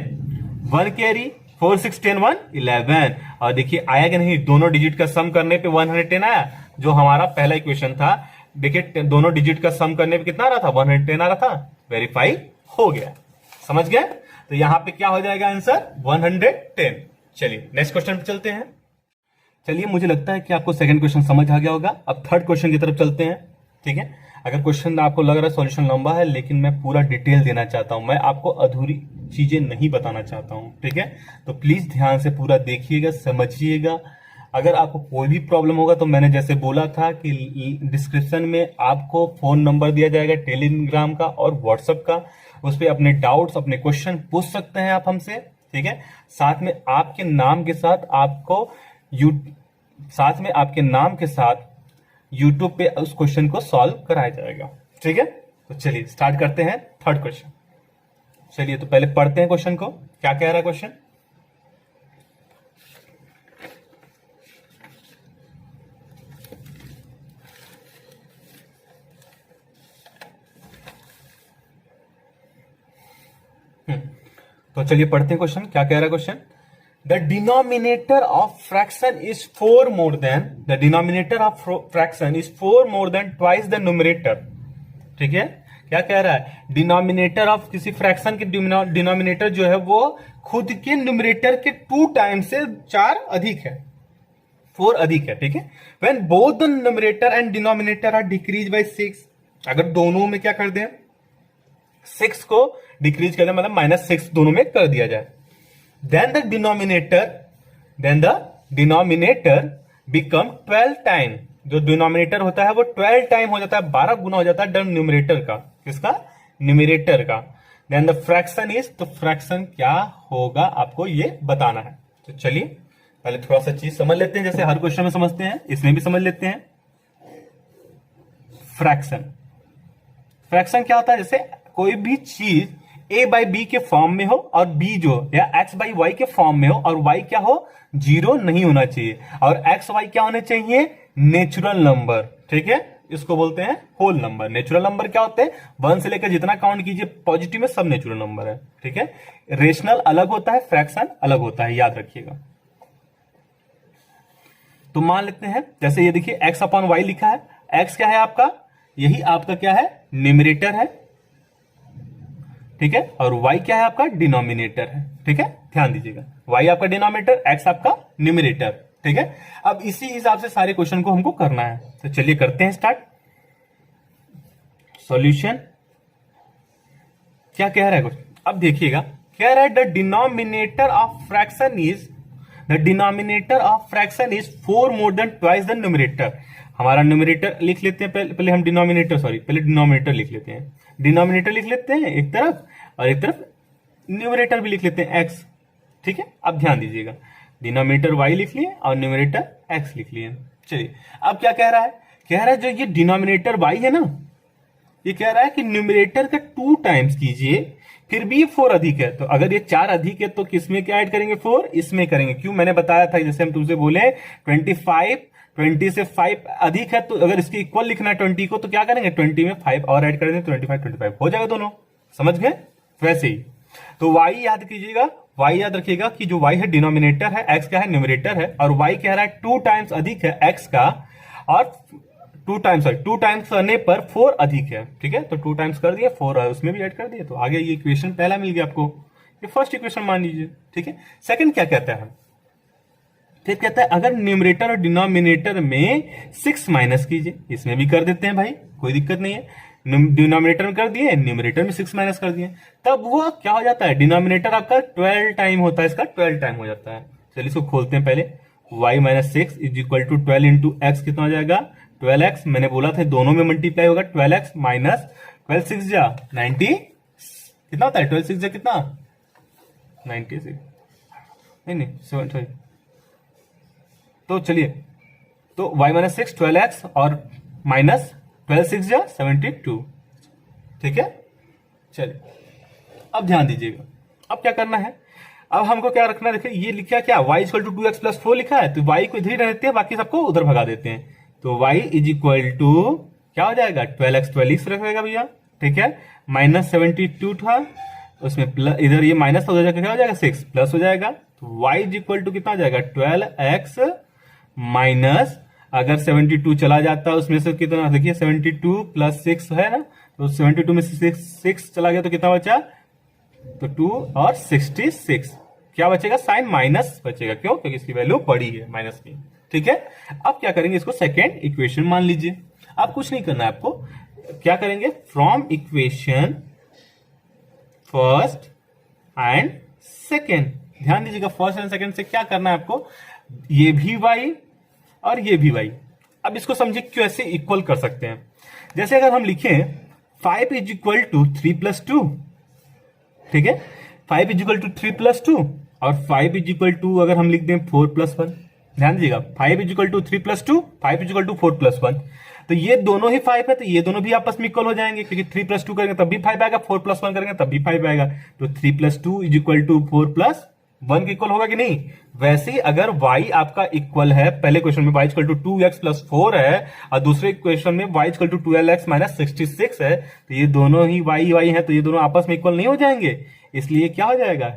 1 कैरी, 4 6 10 1 11, और देखिए आया कि नहीं, दोनों डिजिट का सम करने पे 110 आया, जो हमारा पहला इक्वेशन था। देखिए दोनों डिजिट का सम करने पे कितना आ रहा था, 110 आ रहा था, वेरीफाई हो गया। समझ गए, तो यहां पे क्या हो जाएगा आंसर, 110। चलिए नेक्स्ट क्वेश्चन पे चलते हैं। चलिए मुझे लगता है कि आपको सेकंड क्वेश्चन समझ आ गया होगा। अब थर्ड क्वेश्चन की तरफ चलते हैं, ठीक है। अगर क्वेश्चन आपको लग रहा है सॉल्यूशन लंबा है, लेकिन मैं पूरा डिटेल देना चाहता हूं, मैं आपको अधूरी चीजें नहीं बताना चाहता हूं, ठीक है। तो प्लीज ध्यान से पूरा देखिएगा, समझिएगा। अगर आपको कोई भी प्रॉब्लम होगा तो मैंने जैसे बोला था कि डिस्क्रिप्शन में आपको फोन नंबर दिया जाएगा टेलीग्राम का और व्हाट्सएप का, उस पर अपने डाउट्स, अपने क्वेश्चन पूछ सकते हैं आप हमसे, ठीक है। साथ में आपके नाम के साथ यूट्यूब पे उस क्वेश्चन को सॉल्व कराया जाएगा, ठीक है। तो चलिए स्टार्ट करते हैं थर्ड क्वेश्चन। चलिए तो पहले पढ़ते हैं क्वेश्चन को, क्या कह रहा है क्वेश्चन। तो चलिए पढ़ते हैं क्वेश्चन, क्या कह रहा है question. The denominator of fraction is 4 more than twice the numerator, ठीक है। क्या कह रहा है, डिनोमिनेटर ऑफ किसी फ्रैक्शन के डिनोमिनेटर जो है वो खुद के न्यूमरेटर के 2 टाइम्स से 4 अधिक है, 4 अधिक है, ठीक है। When both the numerator and denominator are decrease by 6, अगर दोनों में क्या कर दें, 6 को डिक्रीज कर दें, मतलब -6 दोनों में कर दिया जाए, then the denominator become 12 time, जो डिनोमिनेटर होता है वो 12 टाइम हो जाता है, 12 गुना हो जाता है न्यूमरेटर का, किसका, न्यूमरेटर का। देन द फ्रैक्शन इज, तो फ्रैक्शन क्या होगा आपको ये बताना है। तो चलिए पहले थोड़ा सा चीज समझ लेते हैं, जैसे हर क्वेश्चन में समझते हैं, इसमें भी समझ लेते हैं। फ्रैक्शन क्या होता है, जैसे कोई भी चीज a बाई बी के फॉर्म में हो और b जो या x बाई वाई के फॉर्म में हो और y क्या हो, 0 नहीं होना चाहिए, और x y क्या होने चाहिए, नेचुरल नंबर, ठीक है। इसको बोलते हैं होल नंबर। नेचुरल नंबर क्या होते हैं, 1 से लेकर जितना काउंट कीजिए पॉजिटिव में सब नेचुरल नंबर है, ठीक है। रेशनल अलग होता है, फ्रैक्शन अलग होता है, याद रखिएगा। तो मान लेते हैं, जैसे ये देखिए x अपॉन वाई लिखा है, x क्या है आपका, यही आपका क्या है, न्यूमरेटर है, ठीक है, और y क्या है आपका, डिनोमिनेटर है, ठीक है। ध्यान दीजिएगा, y आपका डिनोमिनेटर, x आपका न्यूमरेटर, ठीक है। अब इसी हिसाब से सारे क्वेश्चन को हमको करना है, तो चलिए करते हैं स्टार्ट। सॉल्यूशन क्या कह रहा है क्वेश्चन, अब देखिएगा, कह रहा है the denominator of fraction is 4 more than twice the numerator. हमारा न्यूमरेटर लिख लेते हैं, पहले हम डिनोमिनेटर लिख लेते हैं। डिनोमिनेटर लिख लेते हैं एक तरफ, और एक तरफ न्यूमरेटर भी लिख लेते हैं x, ठीक है। अब ध्यान दीजिएगा, डिनोमिनेटर y लिख लिए और न्यूमरेटर x लिख लिए। चलिए अब क्या कह रहा है, जो ये डिनोमिनेटर y है ना, ये कह रहा है कि न्यूमरेटर का 2 टाइम्स कीजिए, फिर भी ये 4 अधिक है। तो अगर ये 4 अधिक है तो किसमें क्या ऐड करेंगे, 4 इसमें करेंगे। क्यों, मैंने बताया था, जैसे हम तुमसे बोले 20 से 5 अधिक है, तो अगर इसके इक्वल लिखना है 20 को, तो क्या करेंगे, 20 में 5 और ऐड कर देंगे, 25 हो जाएगा दोनों। समझ गए, वैसे ही तो y याद कीजिएगा, y याद रखिएगा कि जो y है डिनोमिनेटर है, x क्या है, न्यूमरेटर है, और y कह रहा है 2 टाइम्स अधिक है x का, और 2 टाइम्स करने पर 4 अधिक है, ठीक है। तो 2 टाइम्स कर दिया, 4 है उसमें भी ऐड कर दिया, तो आगे ये इक्वेशन पहला मिल गया आपको, ये फर्स्ट इक्वेशन मान लीजिए, ठीक है। सेकंड क्या कहता है, फिर कहता है अगर न्यूमरेटर और डिनोमिनेटर में 6 माइनस कीजिए, इसमें भी कर देते हैं भाई, कोई दिक्कत नहीं है। डिनोमिनेटर में कर दिए, न्यूमरेटर में 6 माइनस कर दिए, तब वो क्या हो जाता है, डिनोमिनेटर आपका 12 टाइम होता है, इसका 12 टाइम हो जाता है। चलिए इसको खोलते हैं, पहले y minus six is equal to 12 into x कितना हो जाएगा 12x। मैंने बोला था दोनों में मल्टीप्लाई होगा 12x माइनस 12 6 जा 90 कितना होता है 12 6 जा कितना 96 नहीं 7 तो चलिए तो y माइनस सिक्स 12x और माइनस 12 6 जा 72 ठीक है। चलिए अब ध्यान दीजिएगा अब क्या करना है। अब हमको क्या रखना है देखिए ये लिखा क्या y equal to 2x plus 4 लिखा है तो y को इधर ही रहते हैं बाकी सबको उधर भगा देते हैं तो y इज इक्वल टू क्या हो जाएगा 12x 12x रखेगा भैया ठीक है माइनस 72 था उसमें प्लस इधर ये माइनस हो जाएगा क्या हो जाएगा 6 प्लस हो जाएगा तो y इज इक्वल टू कितना हो जाएगा 12x माइनस अगर 72 चला जाता है उसमें से कितना देखिए 72 प्लस 6 है ना तो 72 में से 6 चला गया तो कितना बचा तो 2 और 66 क्या बचेगा साइन माइनस बचेगा क्यों क्योंकि इसकी वैल्यू बड़ी है माइनस की ठीक है। अब क्या करेंगे इसको सेकेंड इक्वेशन मान लीजिए अब कुछ नहीं करना है आपको क्या करेंगे from equation first and second ध्यान दीजिएगा फर्स्ट एंड सेकेंड से क्या करना है आपको ये भी y और ये भी y। अब इसको समझिए कैसे इक्वल कर सकते हैं जैसे अगर हम लिखें 5 इज इक्वल टू 3 प्लस 2 ठीक है 5 इज इक्वल टू 3 प्लस 2 और 5 इज इक्वल टू अगर हम लिख दें 4 प्लस 1 ध्यान दीजिएगा 5 is equal to 3 plus 2 5 is equal to 4 plus 1 तो ये दोनों ही 5 है तो ये दोनों भी आपस में इक्वल हो जाएंगे क्योंकि 3 प्लस 2 करेंगे तब भी 5 आएगा 4 प्लस 1 करेंगे तब भी 5 आएगा तो 3 plus 2 is equal to 4 plus 1 के इक्वल होगा कि नहीं। वैसे ही अगर y आपका इक्वल है पहले क्वेश्चन में y equal to 2x plus 4 है और दूसरे क्वेश्चन में y equal to 12x minus 66 है तो ये दोनों ही y है तो ये दोनों आपस में इक्वल नहीं हो जाएंगे इसलिए क्या हो जाएगा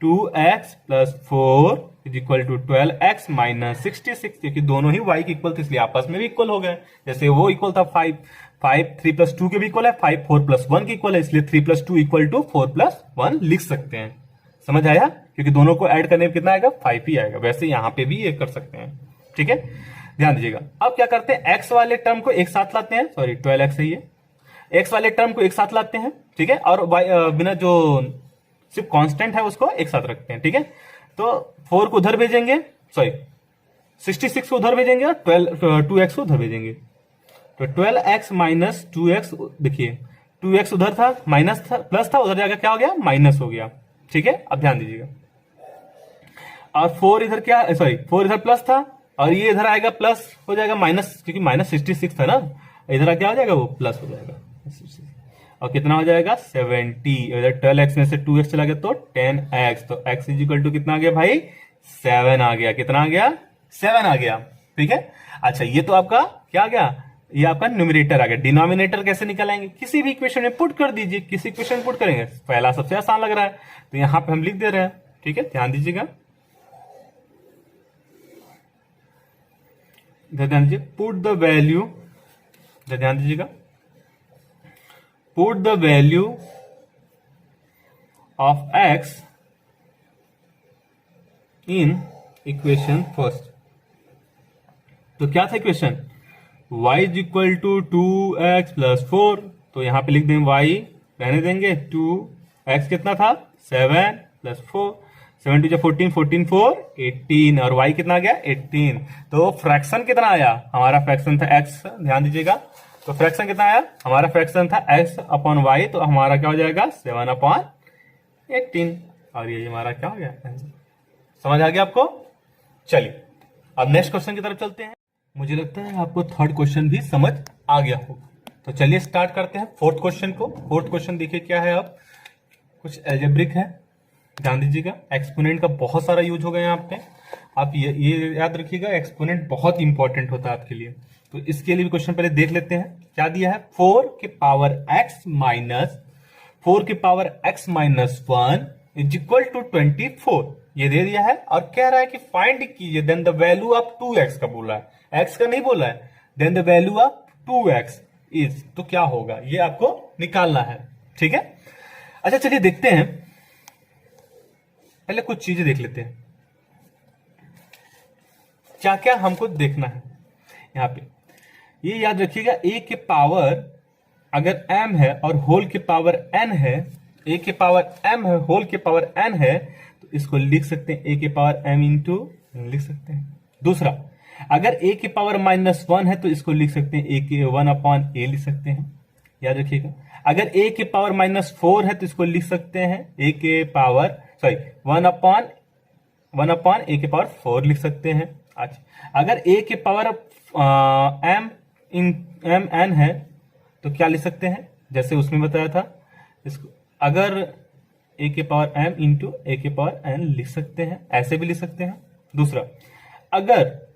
2x plus 4 is equal to 12x minus 66 क्योंकि दोनों ही y के इक्वल थे इसलिए आपस में भी इक्वल हो गए जैसे वो इक्वल था 5 3 प्लस 2 के भी इक्वल है 5 4 प्लस 1 के इक्वल है इसलिए 3 प्लस 2 इक्वल टू 4 प्लस 1 लिख सकते हैं। समझ आया क्योंकि दोनों को ऐड करने में कितना आएगा 5 ही आएगा वैसे यहां पे भी ये कर सकते हैं ठीक है। ध्यान दीजिएगा अब क्या करते हैं x वाले टर्म को एक साथ लाते हैं सॉरी 12x है ये x वाले टर्म को एक साथ लाते हैं ठीक है और बिना जो सिर्फ कांस्टेंट है उसको एक साथ रखते हैं ठीक है तो 4 को उधर भेजेंगे सॉरी 66 को उधर भेजेंगे और 2x को उधर भेजेंगे तो 12x माइनस 2x देखिए 2x उधर था माइनस था प्लस था उधर जाकर क्या हो गया माइनस हो गया ठीक है। अब ध्यान दीजिएगा और 4 इधर क्या सॉरी 4 इधर प्लस था और ये इधर आएगा प्लस हो जाएगा माइनस क्योंकि माइनस 66 था ना इधर क्या हो जाएगा वो प्लस हो जाएगा और कितना हो जाएगा 70 इधर 12x में से 2x चला गया तो 10x तो x इज इक्वल टू कितना आ गया भाई 7 आ गया कितना आ गया 7 आ गया ठीक है। अच्छा ये तो आपका क्या आ गया ये आपका न्यूमरेटर आ गया डिनोमिनेटर कैसे निकालेंगे किसी भी इक्वेशन में पुट कर दीजिए किसी इक्वेशन पुट करेंगे पहला सबसे आसान लग रहा है तो यहां पे हम लिख दे रहे हैं ठीक है। ध्यान दीजिएगा ध्यान दीजिए पुट द वैल्यू ध्यान दीजिएगा put the value of x in equation first तो क्या था equation y is equal to 2x plus 4 तो यहां पे लिख दें y रहने देंगे 2x कितना था 7 प्लस 4 7 टू 14 14 4 18 और y कितना आ गया 18 तो फ्रैक्शन कितना आया हमारा फ्रैक्शन था x ध्यान दीजिएगा तो फ्रैक्शन कितना आया हमारा फ्रैक्शन था x अपॉन y तो हमारा क्या हो जाएगा 7 अपॉन 18 और ये हमारा क्या हो गया समझ आ गया आपको। चलिए अब नेक्स्ट क्वेश्चन की तरफ चलते हैं मुझे लगता है आपको थर्ड क्वेश्चन भी समझ आ गया होगा तो चलिए स्टार्ट करते हैं फोर्थ क्वेश्चन को। फोर्थ क्वेश्चन देखिए क्या है अब कुछ एल्जेब्रिक है ध्यान दीजिएगा एक्सपोनेंट का बहुत सारा यूज होगा यहाँ पे आप ये याद रखिएगा एक्सपोनेंट बहुत इंपॉर्टेंट होता है आपके लिए तो इसके लिए भी क्वेश्चन पहले देख लेते हैं क्या दिया है 4 के power x minus 1 is equal to 24 ये दे दिया है और कह रहा है कि फाइंड कीजिए then the value of 2x का बोला है x का नहीं बोला है then the value of 2x is तो क्या होगा ये आपको निकालना है ठीक है। अच्छा चलिए देखते हैं पहले कुछ चीजें देख लेते हैं क्या क्या हमको देखना है यहां पे ये याद रखिएगा a के पावर अगर m है और होल के पावर n है a के पावर m है होल के पावर n है तो इसको लिख सकते हैं a के पावर m इंटू लिख सकते हैं दूसरा, अगर a की पावर -1 है तो इसको लिख सकते हैं a के 1/a लिख सकते हैं, याद रखिएगा। अगर a की पावर -4 है तो इसको लिख सकते हैं a के पावर 1/a के पावर 4 लिख सकते हैं। अच्छा, अगर a के पावर mn है तो क्या लिख सकते हैं, जैसे उसमें बताया था इसको, अगर a के पावर m इंटू a के पावर n लिख सकते हैं, ऐसे भी लिख सकते हैं। दूसरा, अगर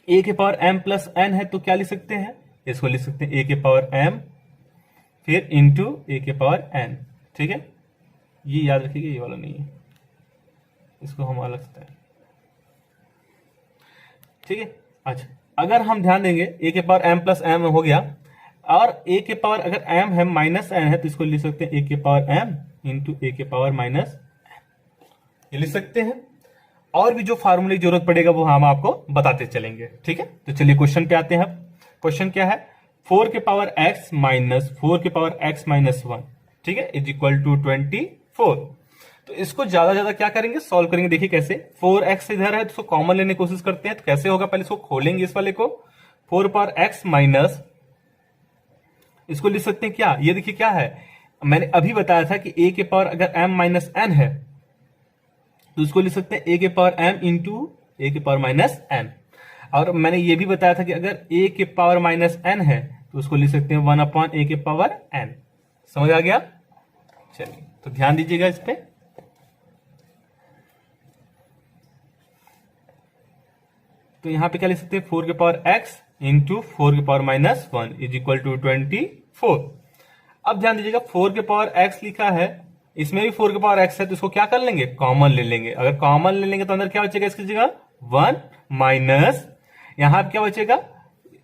a के पावर m प्लस n है तो क्या लिख सकते हैं, इसको लिख सकते हैं a के पावर m फिर इंटू a के पावर n। ठीक है, ये याद रखिएगा, ये वाला नहीं है, इसको हम अलग से, ठीक है। अच्छा, अगर हम ध्यान देंगे a के पावर m प्लस m हो गया, और a के पावर अगर m है -n है तो इसको लिख सकते हैं a के पावर m इंटू a के पावर -n, ये लिख सकते हैं। और भी जो फार्मूले की जरूरत पड़ेगा वो हम आपको बताते चलेंगे, ठीक है। तो चलिए क्वेश्चन पे आते हैं। क्वेश्चन क्या है, 4 के पावर x माइनस 4 के पावर x माइनस 1, ठीक है, इज इक्वल टू 24। तो इसको ज्यादा ज्यादा क्या करेंगे, सॉल्व करेंगे। देखिए कैसे, 4x इधर है तो इसको कॉमन लेने की कोशिश करते हैं। तो कैसे होगा, पहले इसको खोलेंगे इस वाले को, 4 पावर x माइनस, इसको लिख सकते हैं क्या, ये देखिए क्या है, मैंने अभी बताया था कि a के पावर अगर m माइनस n है तो इसको लिख सकते हैं a के पावर m इंटू a के पावर माइनस n। और मैंने ये भी बताया था कि अगर a के पावर माइनस n है तो उसको लिख सकते हैं 1/a के पावर n। समझ आ गया। चलिए तो ध्यान दीजिएगा इस पे। तो यहां पे क्या लिख सकते हैं, 4 के पावर x इंटू 4 के power minus 1 is equal to 24। अब ध्यान दीजिएगा, 4 के पावर x लिखा है, इसमें भी 4 के पावर x है तो इसको क्या कर लेंगे, कॉमन ले लेंगे। अगर कॉमन ले लेंगे तो अंदर क्या बचेगा इसकी जगह 1 माइनस, यहां क्या बचेगा,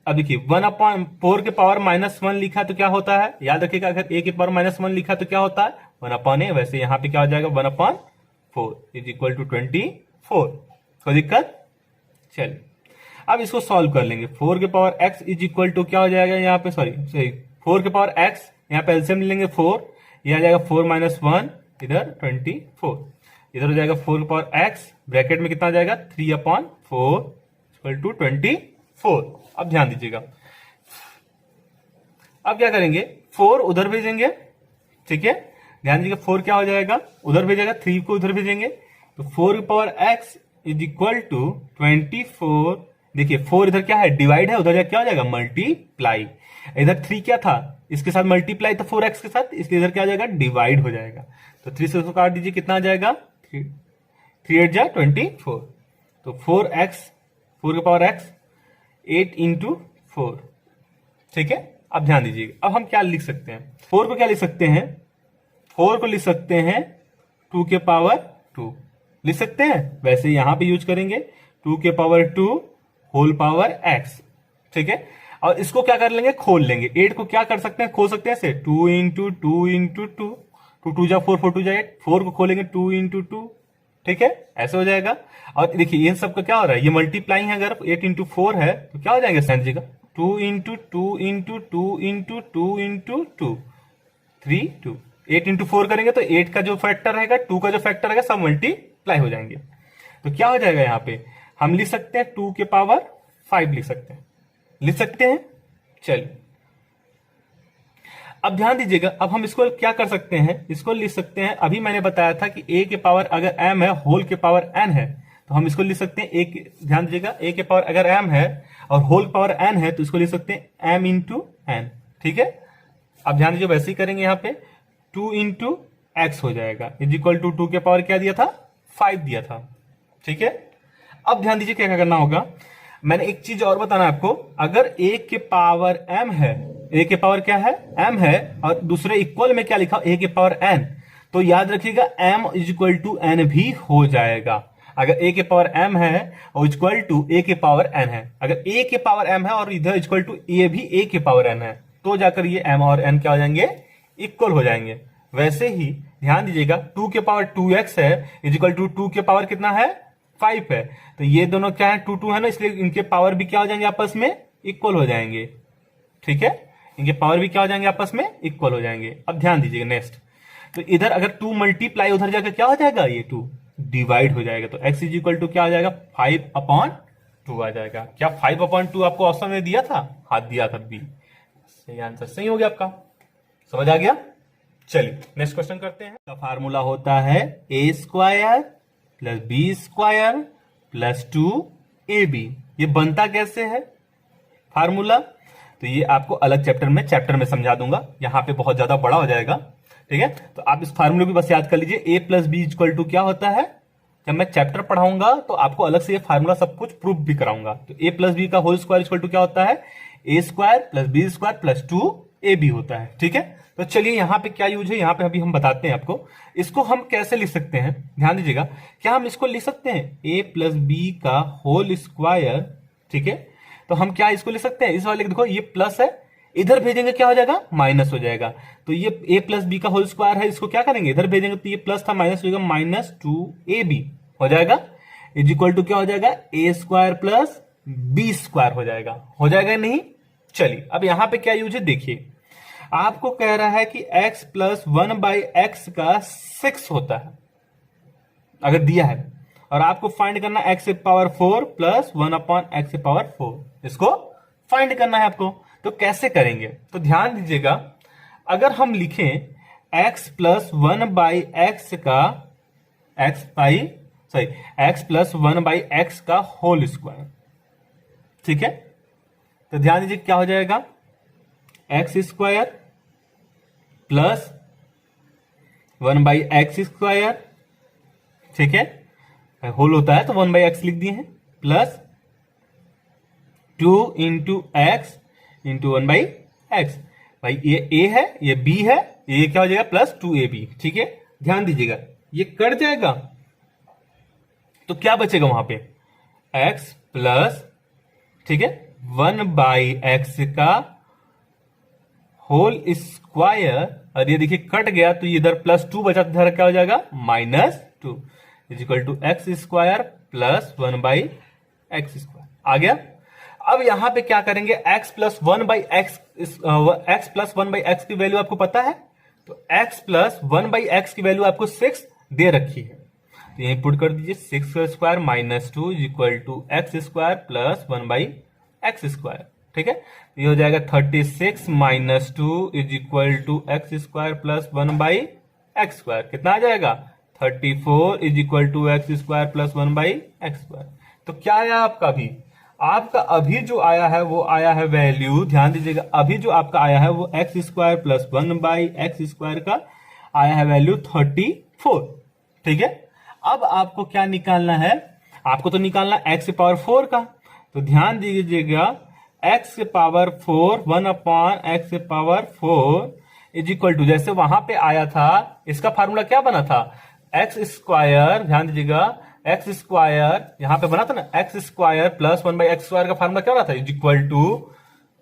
अब देखिए 1/4 के पावर -1 लिखा तो क्या होता है, याद रखिएगा, अगर a के पावर -1 लिखा तो क्या होता है 1/a। वैसे यहां पे क्या हो जाएगा 1/4 इज इक्वल टू 24। कोई दिक्कत। चलिए अब इसको सॉल्व कर लेंगे। 4 के power x is equal to क्या हो जाएगा यहाँ पे, सॉरी 4 के पावर x, यहाँ पे एलसीएम ले लेंगे 4, ये आ जाएगा 4 माइनस 1 इधर 24, इधर हो जाएगा 4 के पावर x, ब्रैकेट में कितना आ जाएगा 3/4 इक्वल टू 24। अब ध्यान दीजिएगा, अब क्या करेंगे, 4 उधर भेजेंगे, ठीक है, ध्यान दीजिएगा 4 क्या हो जाएगा उधर भेजेगा, 3 को उधर भेजेंगे, तो 4 के power x is equal to 24। देखिए 4 इधर क्या है, डिवाइड है, उधर क्या हो जाएगा मल्टीप्लाई, इधर 3 क्या था इसके साथ मल्टीप्लाई था 4x के साथ, इसलिए इधर क्या आ जाएगा डिवाइड हो जाएगा। तो 3 से उसको काट दीजिए, कितना आ जाएगा 3 8 जा 24। तो 4x, 4 के पावर x 8 इंटू 4, ठीक है। अब ध्यान दीजिएगा, अब हम क्या लिख सकते हैं, 4 को क्या लिख सकते हैं, 4 को लिख सकते हैं 2 के पावर 2 लिख सकते हैं। वैसे यहां पे यूज करेंगे 2 के पावर 2 होल पावर x, ठीक है। और इसको क्या कर लेंगे, खोल लेंगे। 8 को क्या कर सकते हैं, खोल सकते हैं ऐसे 2 इंटू 2 इंटू 2, 2 2 जा 4, 4 2 जा 8, 4 को खोलेंगे 2 इंटू 2, ठीक है, ऐसे हो जाएगा। और देखिए इन सबका क्या हो रहा है, ये मल्टीप्लाई है, अगर 8 इंटू 4 है तो क्या हो जाएगा समझिएगा 2 into 2 into 2 into 2 into 2 3 2, 8 into 4 करेंगे तो 8 का जो फैक्टर रहेगा 2 का जो फैक्टर रहेगा सब मल्टीप्लाई हो जाएंगे। तो क्या हो जाएगा, यहाँ पे हम लिख सकते हैं 2 के पावर 5 लिख सकते हैं, लिख सकते हैं। चलिए अब ध्यान दीजिएगा, अब हम इसको क्या कर सकते हैं, इसको लिख सकते हैं, अभी मैंने बताया था कि a के पावर अगर m है होल के पावर n है तो हम इसको लिख सकते हैं ध्यान दीजिएगा, a के पावर अगर m है और होल पावर n है तो इसको लिख सकते हैं m इंटू n, ठीक है। अब ध्यान दीजिए, वैसे ही करेंगे, यहाँ पे 2 इंटू एक्स हो जाएगा इज इक्वल टू 2 के पावर क्या दिया था 5 दिया था, ठीक है। अब ध्यान दीजिए क्या करना होगा, मैंने एक चीज और बताना आपको, अगर a के पावर m है, a के पावर क्या है m है, और दूसरे इक्वल में क्या लिखा a के पावर n, तो याद रखिएगा m is equal to n भी हो जाएगा। अगर a के पावर m है और इक्वल टू a के पावर n है, अगर a के पावर m है और इधर इक्वल टू a भी a के पावर n है, तो जाकर ये m और n क्या हो जाएंगे, इक्वल हो जाएंगे। वैसे ही ध्यान दीजिएगा 2 के पावर 2x है इज इक्वल टू 2 के पावर कितना है 5 है, तो ये दोनों क्या है 2 2 है ना, इसलिए इनके पावर भी क्या हो जाएंगे आपस में इक्वल हो जाएंगे, ठीक है, इनके पावर भी क्या हो जाएंगे आपस में इक्वल हो जाएंगे। अब ध्यान दीजिएगा नेक्स्ट, तो इधर अगर 2 मल्टीप्लाई उधर जाकर क्या हो जाएगा ये 2, डिवाइड हो जाएगा। तो x इज इक्वल टू क्या आ जाएगा, 5/2 आ जाएगा। क्या 5/2 आपको ऑप्शन में दिया था? हाँ दिया था, बी। सही आंसर सही हो गया आपका, समझ आ गया। चलिए नेक्स्ट क्वेश्चन करते हैं। का फार्मूला होता है a² + b² + 2ab। ये बनता कैसे है फार्मूला, तो ये आपको अलग चैप्टर में समझा दूंगा, यहां पे बहुत ज्यादा बड़ा हो जाएगा। ठीक है, तो आप इस फार्मूले को बस याद कर लीजिए। a + b = क्या होता है, जब मैं चैप्टर पढ़ाऊंगा तो आपको अलग से ये फार्मूला सब कुछ प्रूफ भी कराऊंगा। तो a + b का होल स्क्वायर = क्या होता है, a² + b² + 2ab होता है। ठीक है, तो चलिए यहाँ पे क्या यूज है, यहाँ पे अभी हम बताते हैं आपको। इसको हम कैसे लिख सकते हैं, ध्यान दीजिएगा। क्या हम इसको लिख सकते हैं a + b का होल स्क्वायर, ठीक है, तो हम क्या इसको लिख सकते हैं, इस वाले देखो ये प्लस है, इधर भेजेंगे क्या हो जाएगा, माइनस हो जाएगा। तो ये a + b का होल स्क्वायर है, इसको क्या करेंगे, इधर भेजेंगे तो ये प्लस था माइनस हो जाएगा, -2ab हो जाएगा, इज इक्वल टू क्या हो जाएगा, a² + b² हो जाएगा नहीं। चलिए अब यहां पे क्या यूज है, देखिए आपको कह रहा है कि x + 1/x का 6 होता है अगर दिया है, और आपको फाइंड करना x⁴ + 1/x⁴, इसको फाइंड करना है आपको। तो कैसे करेंगे, तो ध्यान दीजिएगा, अगर हम लिखें x + 1/x का x + 1/x का होल स्क्वायर, ठीक है, तो ध्यान दीजिए क्या हो जाएगा, x² + 1/x², ठीक है, होल होता है तो 1/x लिख दिए हैं, प्लस 2 × x × 1/x। भाई ये a है, ये b है, ये क्या हो जाएगा, +2ab। ठीक है, ध्यान दीजिएगा ये कट जाएगा तो क्या बचेगा वहां पे, x प्लस, ठीक है, 1/x का होल स्क्वायर, और ये देखिए कट गया तो इधर +2 बचा, इधर क्या हो जाएगा, -2 is equal to x² + 1/x²। आ गया। अब यहां पे क्या करेंगे, x + 1/x की वैल्यू आपको पता है, तो x + 1/x की वैल्यू आपको 6 दे रखी है, तो यहीं पुट कर दीजिए, 6² - 2 is equal to x² + 1/x²। ठीक है, ये हो जाएगा 36 - 2 is equal to x² + 1/x²। कितना आ जाएगा, 34 is equal to x² + 1/x²। तो क्या आया आपका अभी जो आया है वो आया है वैल्यू, ध्यान दीजिएगा, अभी जो आपका आया है वो x² + 1/x² का आया है वैल्यू 34। ठीक है, अब आपको क्या निकालना है, आपको तो निकालना x⁴ का, तो ध्यान दीजिएगा x⁴ 1/x⁴ is equal to, जैसे वहां पे आया था इसका फार्मूला क्या बना था, x², ध्यान दीजिएगा x², यहां पे बना था ना, x² + 1/x² का फार्मूला क्या बना था, इज इक्वल टू,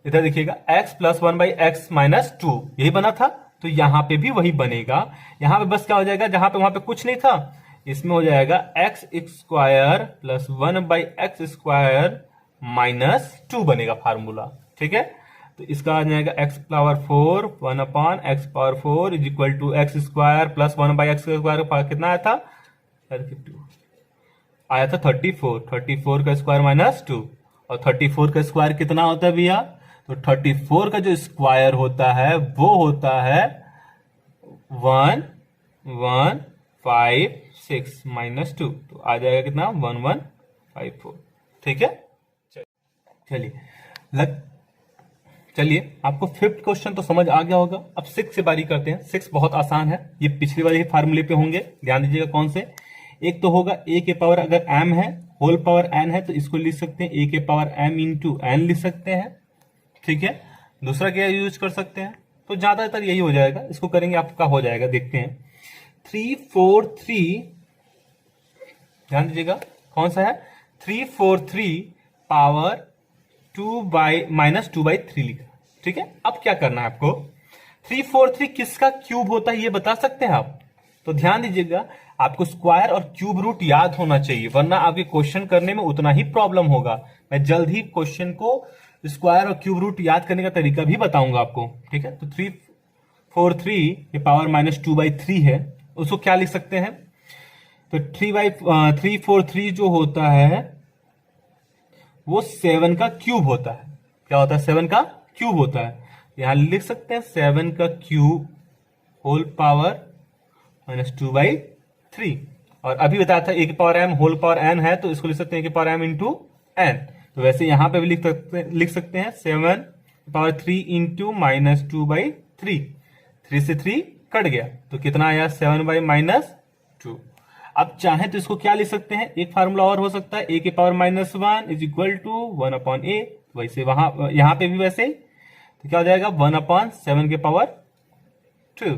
इधर देखिएगा x + 1/x - 2, यही बना था, तो यहां पे भी वही बनेगा। यहां पे बस क्या हो जाएगा, जहां पे वहां पे कुछ नहीं था, इसमें हो जाएगा x² + 1/x² - 2 बनेगा फार्मूला। ठीक है, तो इसका आ जाएगा x⁴ 1/x⁴ is equal to x² + 1/x² कितना आया था, आया था 34 का स्क्वायर -2, और 34 का स्क्वायर कितना होता है भैया, तो 34 का जो स्क्वायर होता है वो होता है 1156 - 2, तो आ जाएगा कितना, 1154। ठीक है, चलिए आपको 5th क्वेश्चन तो समझ आ गया होगा। अब 6 से बारी करते हैं। 6 बहुत आसान है, ये पिछले वाले फार्मूले पे होंगे, ध्यान दीजिएगा कौन से। एक तो होगा a के पावर अगर m है, होल पावर n है, तो इसको लिख सकते हैं a के पावर m × n लिख सकते हैं। ठीक है, दूसरा क्या यूज कर सकते हैं, तो ज्यादातर यही हो जाएगा, इसको करेंगे आपका हो जाएगा, देखते हैं 343, ध्यान दीजिएगा कौन सा है, 343 पावर -2/3 लिखा। ठीक है, अब क्या करना है आपको, 343 किसका क्यूब होता है ये बता सकते हैं आप, तो ध्यान दीजिएगा आपको स्क्वायर और क्यूब रूट याद होना चाहिए, वरना आपके क्वेश्चन करने में उतना ही प्रॉब्लम होगा। मैं जल्द ही क्वेश्चन को स्क्वायर और क्यूब रूट याद करने का तरीका भी बताऊंगा आपको। ठीक है, तो 343 के पावर -2/3 है, उसको क्या लिख सकते हैं, तो 3/343 जो होता है वो 7 का क्यूब होता है। क्या होता है? 7 का क्यूब होता है। यहां लिख सकते हैं 7 का क्यूब होल पावर -2/3। और अभी बताया था ए की power m whole power n है, तो इसको लिख सकते हैं ए की पावर m इंटू n। तो वैसे यहां पे भी लिख सकते हैं 7 पावर 3 इंटू -2/3। 3 से 3 कट गया तो कितना आया? 7/-2। अब चाहे तो इसको क्या लिख सकते हैं? एक फार्मूला और हो सकता है, ए की power -1 is equal to 1/a। वैसे वहां यहां पे भी वैसे ही, तो क्या हो जाएगा? 1/7 के पावर 2।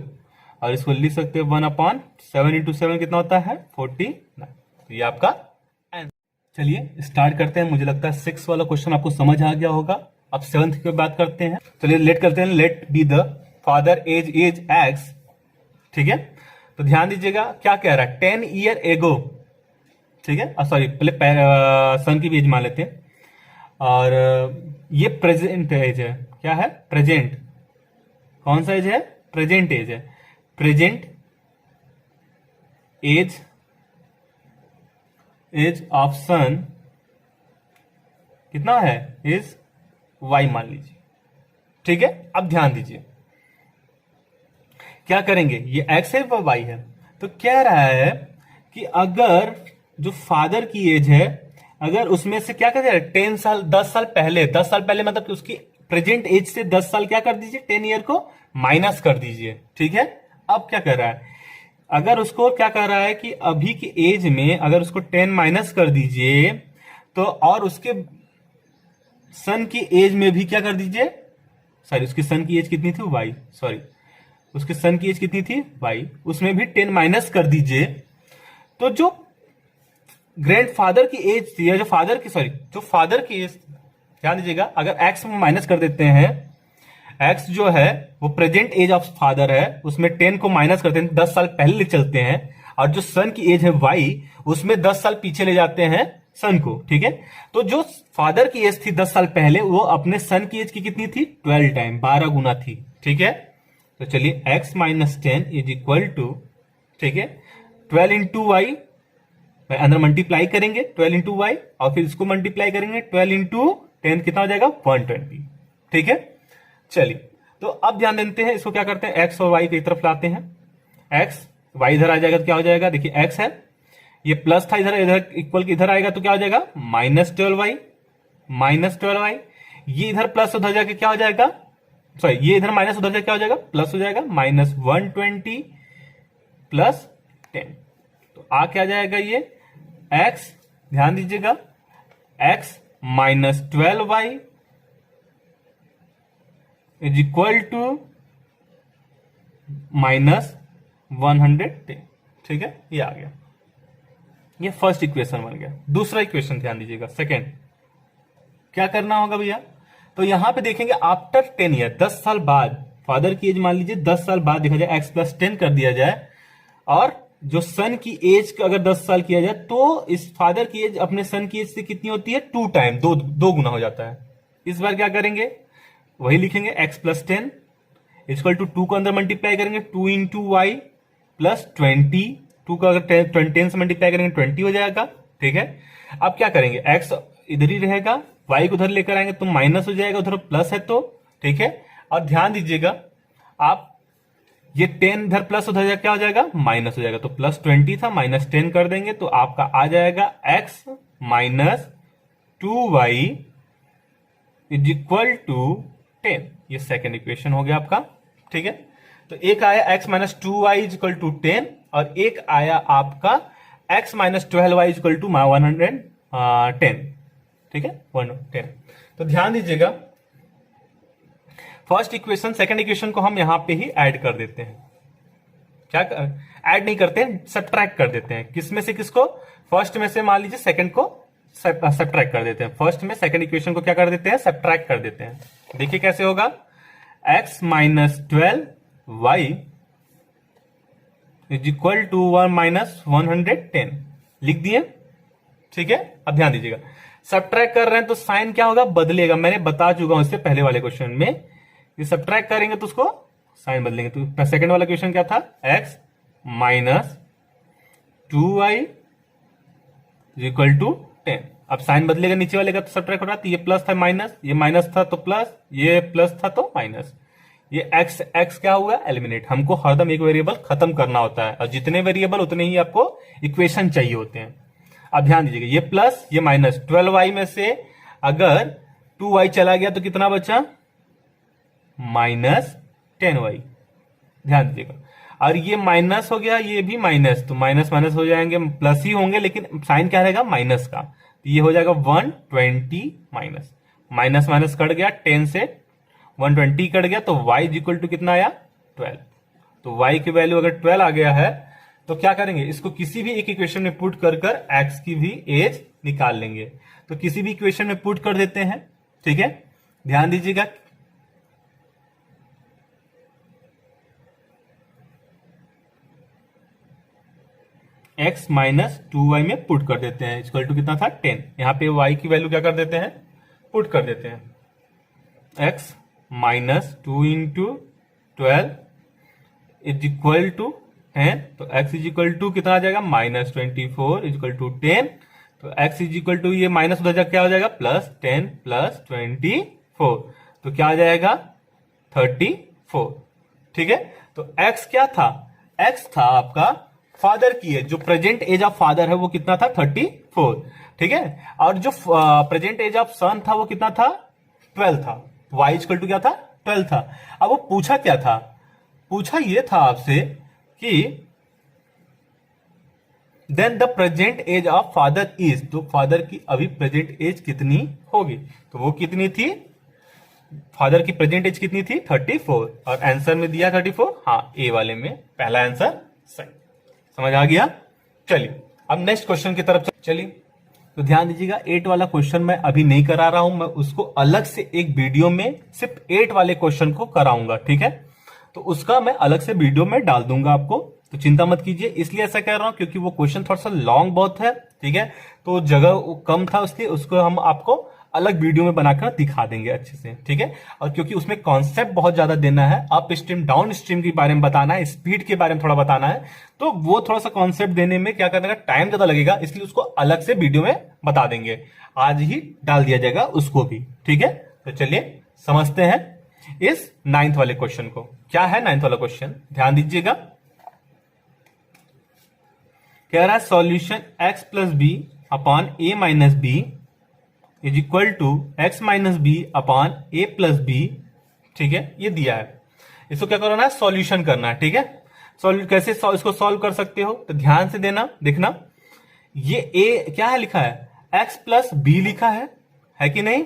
और इसको लिख सकते हैं 1/7 इंटू 7 कितना होता है? 49। तो ये आपका आंसर। चलिए स्टार्ट करते हैं। मुझे लगता है 6 वाला क्वेश्चन आपको समझ आ गया होगा। अब 7th की बात करते हैं। चलिए लेट करते हैं, let be the father age x. ठीक है, तो ध्यान दीजिएगा क्या कह रहा है? 10 ईयर एगो। ठीक है, सॉरी पहले सन की भी एज मान लेते हैं। और ये प्रेजेंट एज है। क्या है? प्रेजेंट। कौन सा एज है? प्रेजेंट एज है। प्रेजेंट एज ऑफ सन कितना है? इज y मान लीजिए। ठीक है, अब ध्यान दीजिए क्या करेंगे? ये x है व y है। तो कह रहा है कि अगर जो फादर की एज है, अगर उसमें से क्या कहते हैं 10 साल 10 साल पहले, 10 साल पहले मतलब कि उसकी प्रेजेंट एज से 10 साल क्या कर दीजिए? 10 ईयर को माइनस कर दीजिए। ठीक है, अब क्या कर रहा है? अगर उसको क्या कर रहा है कि अभी की एज में अगर उसको 10 माइनस कर दीजिए तो, और उसके सन की एज में भी क्या कर दीजिए? सॉरी, उसकी सन की एज कितनी थी? y। सॉरी, उसके सन की एज कितनी थी? y। उसमें भी 10 माइनस कर दीजिए तो जो ग्रैंडफादर की एज थी, या जो फादर की, सॉरी जो फादर की एज, ध्यान दीजिएगा, अगर x में माइनस कर देते हैं, x जो है वो प्रेजेंट एज ऑफ फादर है, उसमें 10 को माइनस करते हैं, 10 साल पहले ले चलते हैं, और जो सन की एज है y, उसमें 10 साल पीछे ले जाते हैं सन को। ठीक है, तो जो फादर की एज थी 10 साल पहले, वो अपने सन की एज की कितनी थी? 12 टाइम, 12 गुना थी। ठीक है, तो चलिए x minus 10 is equal to, ठीक है, 12 इंटू वाई, अंदर मल्टीप्लाई करेंगे 12 इंटू वाई, और फिर इसको मल्टीप्लाई करेंगे 12 इंटू 10, कितना हो जाएगा? 120। ठीक है, चलिए तो अब ध्यान देते हैं, इसको क्या करते हैं? x और y की तरफ लाते हैं। x y इधर आ जाएगा तो क्या हो जाएगा? देखिए x है, ये प्लस था, इधर इधर इक्वल के इधर आएगा तो क्या हो जाएगा? -12y, -12y। ये इधर प्लस उधर जाके क्या हो जाएगा? सॉरी, ये इधर माइनस उधर जाके क्या हो जाएगा? प्लस हो जाएगा, -120 प्लस 10। तो आ क्या जाएगा? ये x, ध्यान दीजिएगा, x -12y is equal to -110। ठीक है, ये आ गया। ये फर्स्ट इक्वेशन बन गया। दूसरा इक्वेशन ध्यान दीजिएगा, सेकेंड। क्या करना होगा भैया? तो यहां पे देखेंगे आफ्टर 10 ईयर, 10 साल बाद, फादर की एज मान लीजिए 10 साल बाद देखा जाए, x + 10 कर दिया जाए, और जो सन की एज अगर 10 साल किया जाए तो इस फादर की एज अपने सन की एज से कितनी होती है? 2 टाइम, दो गुना हो जाता है। इस बार क्या करेंगे? वही लिखेंगे x + 10 इक्वल टू 2 को अंदर मल्टीप्लाई करेंगे, 2 इंटू वाई प्लस 20, 2 का अगर 10 से मल्टीप्लाई करेंगे 20 हो जाएगा। ठीक है, अब क्या करेंगे? x इधर ही रहेगा, y को उधर लेकर आएंगे तो माइनस हो जाएगा, उधर प्लस है तो। ठीक है, और ध्यान दीजिएगा आप, ये 10 इधर प्लस उधर क्या हो जाएगा? माइनस हो जाएगा, तो +20 था, -10 कर देंगे तो आपका आ जाएगा x - 2y is equal to 10। ये सेकेंड इक्वेशन हो गया आपका। ठीक है, तो एक आया x - 2y is equal to 10, और एक आया आपका x - 12y is equal to 110। ठीक है, 110। तो ध्यान दीजिएगा, फर्स्ट इक्वेशन सेकंड इक्वेशन को हम यहां पे ही ऐड कर देते हैं। क्या ऐड नहीं करते हैं, सब्ट्रैक्ट कर देते हैं। किस में से किसको? फर्स्ट में से मान लीजिए सेकंड को सब्ट्रैक्ट कर देते हैं। फर्स्ट में सेकंड इक्वेशन को क्या कर देते हैं? सब्ट्रैक्ट कर देते हैं। देखिए कैसे होगा? x - 12y is equal to 110 लिख दिए। ठीक है, अब ध्यान दीजिएगा, सब्ट्रैक्ट कर रहे हैं तो साइन क्या होगा? बदलेगा। मैंने बता चुका हूं इससे पहले वाले क्वेश्चन में, ये सब्ट्रैक्ट करेंगे तो उसको साइन बदलेंगे। तो सेकंड वाला क्वेश्चन क्या था? x - 2y equal to 10। अब साइन बदलेगा नीचे वाले का तो सब्ट्रैक्ट हो रहा है, ये प्लस था माइनस, ये माइनस था तो प्लस, ये प्लस था तो माइनस, ये x x क्या हुआ एलिमिनेट। हमको हरदम एक वेरिएबल खत्म करना होता है और जितने वेरिएबल उतने ही आपको इक्वेशन चाहिए होते हैं। अब ध्यान दीजिएगा ये प्लस ये माइनस, 12y में से अगर 2y चला गया तो कितना बचा, माइनस 10y। ध्यान दीजिएगा, और ये माइनस हो गया, ये भी माइनस, तो माइनस माइनस हो जाएंगे, प्लस ही होंगे लेकिन साइन क्या रहेगा माइनस का, तो ये हो जाएगा 120 माइनस, माइनस माइनस कट गया, 10 से 120 कट गया, तो y इक्वल टू कितना आया 12। तो y की वैल्यू अगर 12 आ गया है तो क्या करेंगे, इसको किसी भी एक इक्वेशन में पुट कर कर x की भी एज निकाल लेंगे। तो किसी भी इक्वेशन में पुट कर देते हैं, ठीक है। ध्यान दीजिएगा, x माइनस 2y में पुट कर देते हैं, इक्वल टू कितना था 10। यहां पे y की वैल्यू क्या कर देते हैं, पुट कर देते हैं, x minus 2 into 12 is equal to 10, तो x इज इक्वल टू कितना आ जाएगा माइनस 24 इज इक्वल टू 10, तो x इज इक्वल टू ये माइनस उधर जाकर क्या हो जाएगा प्लस 10 प्लस 24, तो क्या आ जाएगा 34, ठीक है। तो x क्या था, x था आपका फादर की एज, जो प्रेजेंट एज ऑफ फादर है वो कितना था 34, ठीक है। और जो प्रेजेंट एज ऑफ सन था वो कितना था 12 था, y इक्वल टू क्या था 12 था। अब वो पूछा क्या था, पूछा ये था आपसे कि then the present age of father is, तो फादर की अभी प्रेजेंट एज कितनी होगी, तो वो कितनी थी, फादर की प्रेजेंट एज कितनी थी 34, और आंसर में दिया 34, हाँ ए वाले में पहला आंसर सही। समझ आ गया। चलिए अब नेक्स्ट क्वेश्चन की तरफ चलिए। तो ध्यान दीजिएगा 8 वाला क्वेश्चन मैं अभी नहीं करा रहा हूं, मैं उसको अलग से एक वीडियो में सिर्फ 8 वाले क्वेश्चन को कराऊंगा, ठीक है। तो उसका मैं अलग से वीडियो में डाल दूंगा आपको, तो चिंता मत कीजिए। इसलिए ऐसा कह रहा हूं क्योंकि वो क्वेश्चन थोड़ा सा लॉन्ग बहुत है, ठीक है, तो जगह कम था, इसलिए उसको हम आपको अलग वीडियो में बनाकर दिखा देंगे अच्छे से, ठीक है। और क्योंकि उसमें कॉन्सेप्ट बहुत ज्यादा देना है, अप स्ट्रीम डाउन स्ट्रीम के बारे में बताना है, स्पीड के बारे में थोड़ा बताना है, तो वो थोड़ा सा कॉन्सेप्ट देने में क्या करने का टाइम ज्यादा लगेगा, इसलिए उसको अलग से वीडियो में बता देंगे, आज ही डाल दिया जाएगा उसको भी, ठीक है। तो चलिए समझते हैं इस 9th वाले क्वेश्चन को। क्या है 9th वाला क्वेश्चन, ध्यान दीजिएगा। कह रहा है solution x plus b upon a minus b is equal to x minus b upon a plus b, ठीक है, ये दिया है। इसको क्या करना है, सॉल्यूशन करना है, ठीक है। कैसे इसको सॉल्व कर सकते हो, तो ध्यान से देना, देखना, ये a क्या है लिखा है, x प्लस बी लिखा है कि नहीं,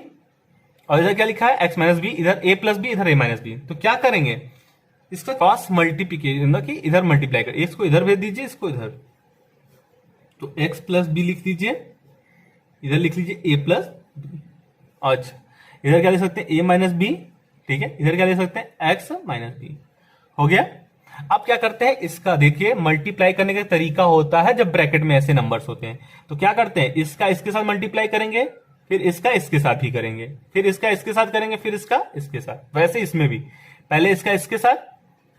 और इधर क्या लिखा है x माइनस बी, इधर a प्लस बी, इधर a माइनस बी। तो क्या करेंगे, इसका क्रॉस मल्टीप्लीकेशन कि इधर मल्टीप्लाई कर, इसको इधर भेज दीजिए, इसको इधर, तो x प्लस बी लिख दीजिए, इधर लिख लीजिए a प्लस, अच्छा इधर क्या लिख सकते हैं a माइनस बी, ठीक है, इधर क्या लिख सकते हैं x माइनस बी, हो गया। अब क्या करते हैं, इसका देखिए मल्टीप्लाई करने का तरीका होता है जब ब्रैकेट में ऐसे नंबर्स होते हैं, तो क्या करते हैं, इसका इसके साथ मल्टीप्लाई करेंगे, फिर इसका इसके साथ ही करेंगे, फिर इसका इसके साथ करेंगे, फिर इसका इसके साथ। वैसे इसमें भी पहले इसका इसके साथ,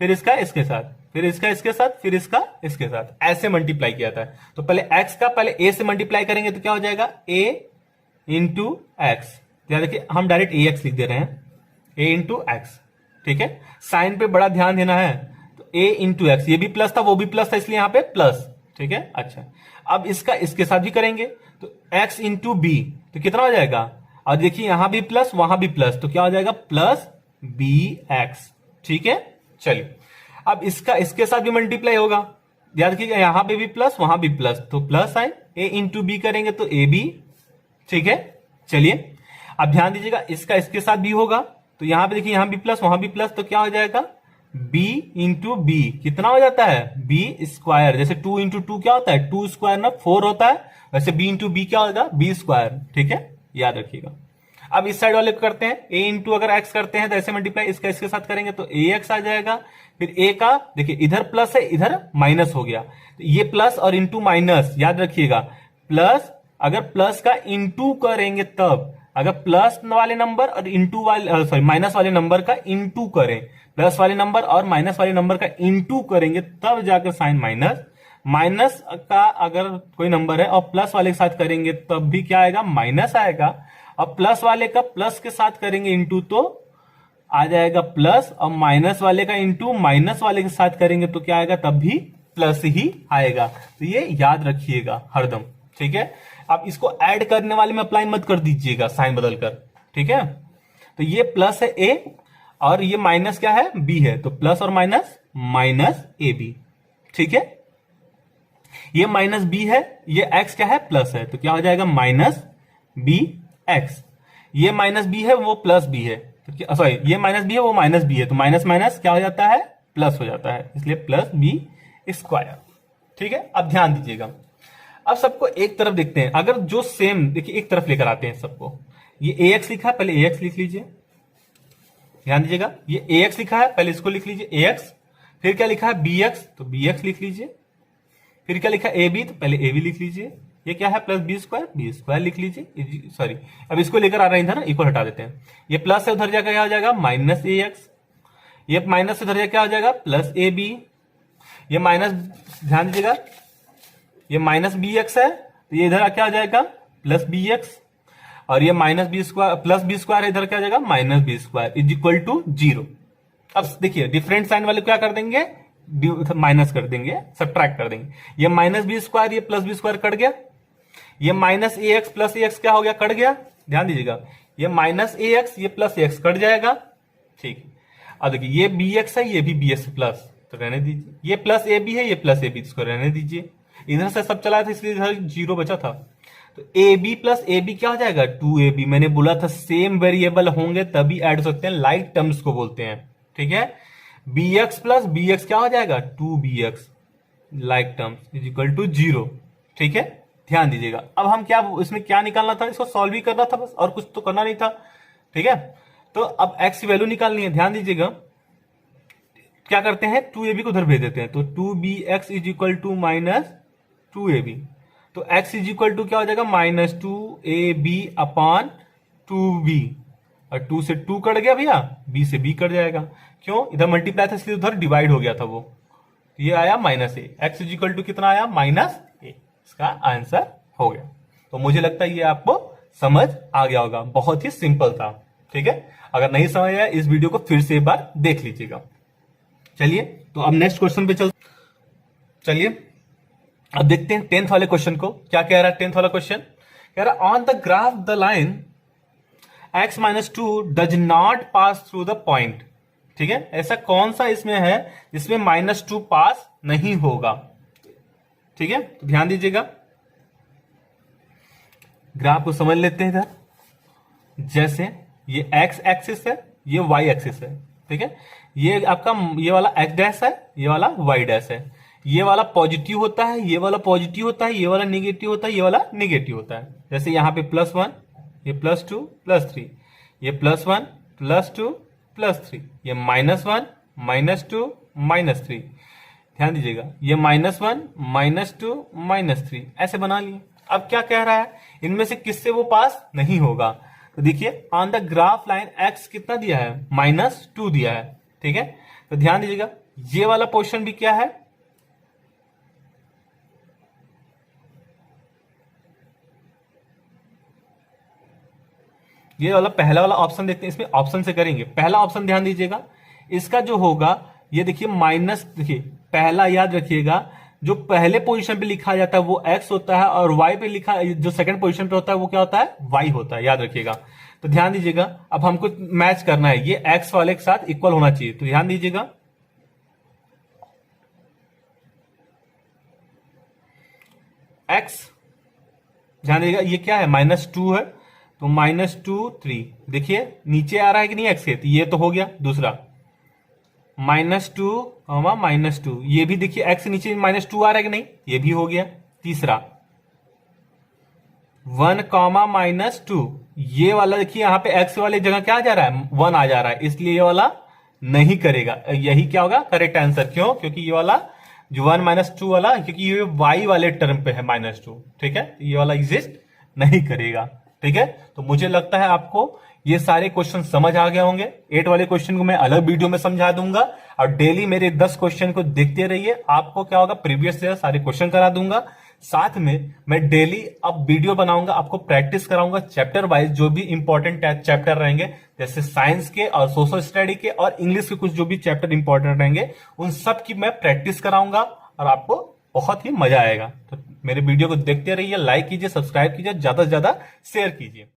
फिर इसका इसके साथ, फिर इसका इसके साथ, फिर इसका इसके साथ, ऐसे मल्टीप्लाई किया था। तो पहले x का पहले a से मल्टीप्लाई करेंगे तो क्या हो जाएगा a इंटू एक्स, देखिए हम डायरेक्ट ए एक्स लिख दे रहे हैं, a इंटू एक्स, ठीक है। साइन पे बड़ा ध्यान देना है, तो a इंटू एक्स, ये भी प्लस था वो भी प्लस था, इसलिए यहां पे प्लस, ठीक है। अच्छा अब इसका इसके साथ भी करेंगे, तो x इंटू बी, तो कितना हो जाएगा, और देखिए यहां भी प्लस वहां भी प्लस, तो क्या हो जाएगा प्लस बी एक्स, ठीक है। चलिए अब इसका इसके साथ भी मल्टीप्लाई होगा, याद रखिएगा यहां पे भी प्लस वहां भी प्लस, तो प्लस आए, a इंटू बी करेंगे तो ए बी, ठीक है। चलिए अब ध्यान दीजिएगा इसका इसके साथ भी होगा, तो यहां पे देखिए यहां भी प्लस वहां भी प्लस, तो क्या हो जाएगा b इंटू बी, कितना हो जाता है b स्क्वायर, जैसे 2 इंटू 2 क्या होता है 2 स्क्वायर ना 4 होता है, वैसे b इंटू बी क्या होगा b स्क्वायर, ठीक है, याद रखिएगा। अब इस साइड वाले को करते हैं, a इंटू अगर x करते हैं तो ऐसे मल्टीप्लाई इसका इसके साथ करेंगे तो ax आ जाएगा, फिर a का देखिए इधर प्लस है इधर माइनस हो गया, तो ये प्लस और इंटू माइनस, याद रखिएगा प्लस, अगर प्लस का इंटू करेंगे तब, अगर प्लस वाले नंबर और इंटू वाले सॉरी माइनस वाले नंबर का इंटू करें, प्लस वाले नंबर और माइनस वाले नंबर का इंटू करेंगे तब जाकर साइन माइनस माइनस का अगर कोई नंबर है और प्लस वाले के साथ करेंगे तब भी क्या आएगा, माइनस आएगा। और प्लस वाले का प्लस के साथ करेंगे इंटू तो आ जाएगा प्लस, और माइनस वाले का इंटू माइनस वाले के साथ करेंगे तो क्या आएगा, तब भी प्लस ही आएगा। तो ये याद रखिएगा हरदम, ठीक है। अब इसको ऐड करने वाले में अप्लाई मत कर दीजिएगा साइन बदलकर, ठीक है। तो ये प्लस है ए और ये माइनस क्या है, बी है, तो प्लस और माइनस माइनस ए बी, ठीक है। ये माइनस बी है, ये एक्स क्या है, प्लस है, तो क्या हो जाएगा माइनस बी एक्स। ये माइनस बी है वो प्लस बी है, तो सॉरी ये माइनस बी है वो माइनस बी है, तो माइनस माइनस क्या हो जाता है, प्लस हो जाता है, इसलिए प्लस बी स्क्वायर, ठीक है। अब ध्यान दीजिएगा, अब सबको एक तरफ देखते हैं। अगर जो सेम देखिए एक तरफ लेकर आते हैं सबको, ये ए एक्स लिखा है, पहले ए एक्स लिख लीजिए, ध्यान दीजिएगा। ये ए एक्स लिखा है, पहले इसको लिख लीजिए ए एक्स। फिर क्या लिखा है बी एक्स, तो बी एक्स लिख लीजिए। फिर क्या लिखा है ए बी, तो पहले ए बी लिख लीजिए। ये क्या है प्लस बी स्क्वायर लिख लीजिए, सॉरी अब इसको लेकर आ रहे हैं इधर ना, इक्वल हटा देते हैं। ये प्लस है उधर जाकर क्या हो जाएगा माइनस ए एक्स, ये माइनस से उधर जाकर क्या हो जाएगा प्लस ए बी। ये माइनस, ध्यान दीजिएगा, ये माइनस बी एक्स है, तो ये इधर क्या हो जाएगा प्लस बी एक्स, और ये minus b square plus b square, इधर क्या हो जाएगा minus b square is equal to 0। अब देखिए डिफरेंट साइन वाले क्या कर देंगे, माइनस कर देंगे, सब्ट्रैक्ट कर देंगे। ये माइनस बी स्क्वायर ये प्लस बी स्क्वायर कट गया, ये माइनस ए एक्स प्लस ए एक्स क्या हो गया, कट गया। ध्यान दीजिएगा, ये माइनस ए एक्स ये प्लस ए एक्स कट जाएगा, ठीक। अब देखिए ये बी एक्स है, ये भी बी एक्स प्लस, तो रहने दीजिए। ये प्लस ए बी है, ये प्लस ए बी, इसको रहने दीजिए। इधर से सब चला था इसलिए इधर 0 बचा था, तो a b plus a b क्या हो जाएगा 2ab। मैंने बोला था सेम वेरिएबल होंगे तभी ऐड हो सकते हैं, लाइक टर्म्स को बोलते हैं, ठीक है। B x plus b x क्या हो जाएगा 2bx, like terms is equal to 0, ठीक है। ध्यान दीजिएगा, अब हम क्या इसमें क्या निकालना था, इसको सॉल्व ही करना था बस, और कुछ तो करना नहीं था, ठीक है। तो अब x की वैल्यू निकालनी है, ध्यान दीजिएगा। क्या करते हैं 2ab को उधर भेज देते हैं, तो 2bx is equal to minus 2ab। तो x इज इक्वल टू क्या हो जाएगा माइनस 2ab अपॉन 2b, और 2 से 2 कट गया भैया, b से b कट जाएगा, क्यों इधर मल्टीप्लाई था इसलिए उधर डिवाइड हो गया था वो, ये आया minus a. x is equal to कितना आया माइनस ए, इसका आंसर हो गया। तो मुझे लगता है ये आपको समझ आ गया होगा, बहुत ही सिंपल था, ठीक है। अगर नहीं समझ आया इस वीडियो को फिर से एक बार देख लीजिएगा। चलिए तो अब नेक्स्ट क्वेश्चन पे चलिए अब देखते हैं 10th वाले क्वेश्चन को। क्या कह रहा है 10th वाला क्वेश्चन, कह रहा on the graph the line x minus 2 does not pass through the point, ठीक है। ऐसा कौन सा इसमें है जिसमें -2 पास नहीं होगा, ठीक है। तो ध्यान दीजिएगा, ग्राफ को समझ लेते हैं इधर। जैसे ये x एक्सिस है, ये y एक्सिस है, ठीक है। ये आपका ये वाला x डैश है, ये वाला y डैश है। ये वाला पॉजिटिव होता है, ये वाला पॉजिटिव होता है, ये वाला निगेटिव होता है, ये वाला निगेटिव होता है। जैसे यहां पे +1, ये +2 +3, ये +1 +2 +3, ये -1 -2 -3। ध्यान दीजिएगा, ये -1 -2 -3 ऐसे बना लिए। अब क्या कह रहा है, इनमें से किससे वो पास नहीं होगा। तो देखिए on the graph line x कितना दिया है -2 दिया है, ठीक है। तो ध्यान दीजिएगा, ये वाला पोर्शन भी क्या है, ये वाला पहला वाला ऑप्शन देखते हैं, इसमें ऑप्शन से करेंगे। पहला ऑप्शन ध्यान दीजिएगा, इसका जो होगा ये देखिए माइनस, देखिए पहला याद रखिएगा, जो पहले पोजीशन पे लिखा जाता है वो x होता है, और y पे लिखा जो सेकंड पोजीशन पे होता है वो क्या होता है y होता है, याद रखिएगा। तो ध्यान दीजिएगा, अब हमको मैच करना है, ये x वाले के साथ इक्वल होना चाहिए। तो ध्यान दीजिएगा, x ध्यान दीजिएगा, ये क्या है -2 है, तो -2 3। देखिए नीचे आ रहा है कि नहीं x के, तो ये तो हो गया दूसरा -2 -2। ये भी देखिए x नीचे -2 आ रहा है कि नहीं, ये भी हो गया तीसरा 1 -2। ये वाला देखिए यहाँ पे x वाले जगह क्या आ जा रहा है 1 आ जा रहा है, इसलिए ये वाला नहीं करेगा। यही क्या होगा करेक्ट आंसर, क्यों, क्योंकि ये वाला जो 1 -2 वाला, क्योंकि ये y वाले टर्म पे है -2, ठीक है। ये वाला एग्जिस्ट नहीं करेगा, ठीक है। तो मुझे लगता है आपको ये सारे क्वेश्चन समझ आ गए होंगे। 8 वाले क्वेश्चन को मैं अलग वीडियो में समझा दूंगा और डेली मेरे 10 क्वेश्चन को देखते रहिए। आपको क्या होगा, प्रीवियस ईयर सारे क्वेश्चन करा दूंगा। साथ में मैं डेली अब वीडियो बनाऊंगा, आपको प्रैक्टिस कराऊंगा चैप्टर वाइज, जो भी इंपॉर्टेंट चैप्टर रहेंगे, जैसे साइंस के और सोशल स्टडी के और इंग्लिश के कुछ जो भी चैप्टर इंपॉर्टेंट रहेंगे, उन सब की मैं प्रैक्टिस कराऊंगा और आपको बहुत ही मजा आएगा। तो मेरे वीडियो को देखते रहिए, लाइक कीजिए, सब्सक्राइब कीजिए, ज्यादा से ज्यादा शेयर कीजिए।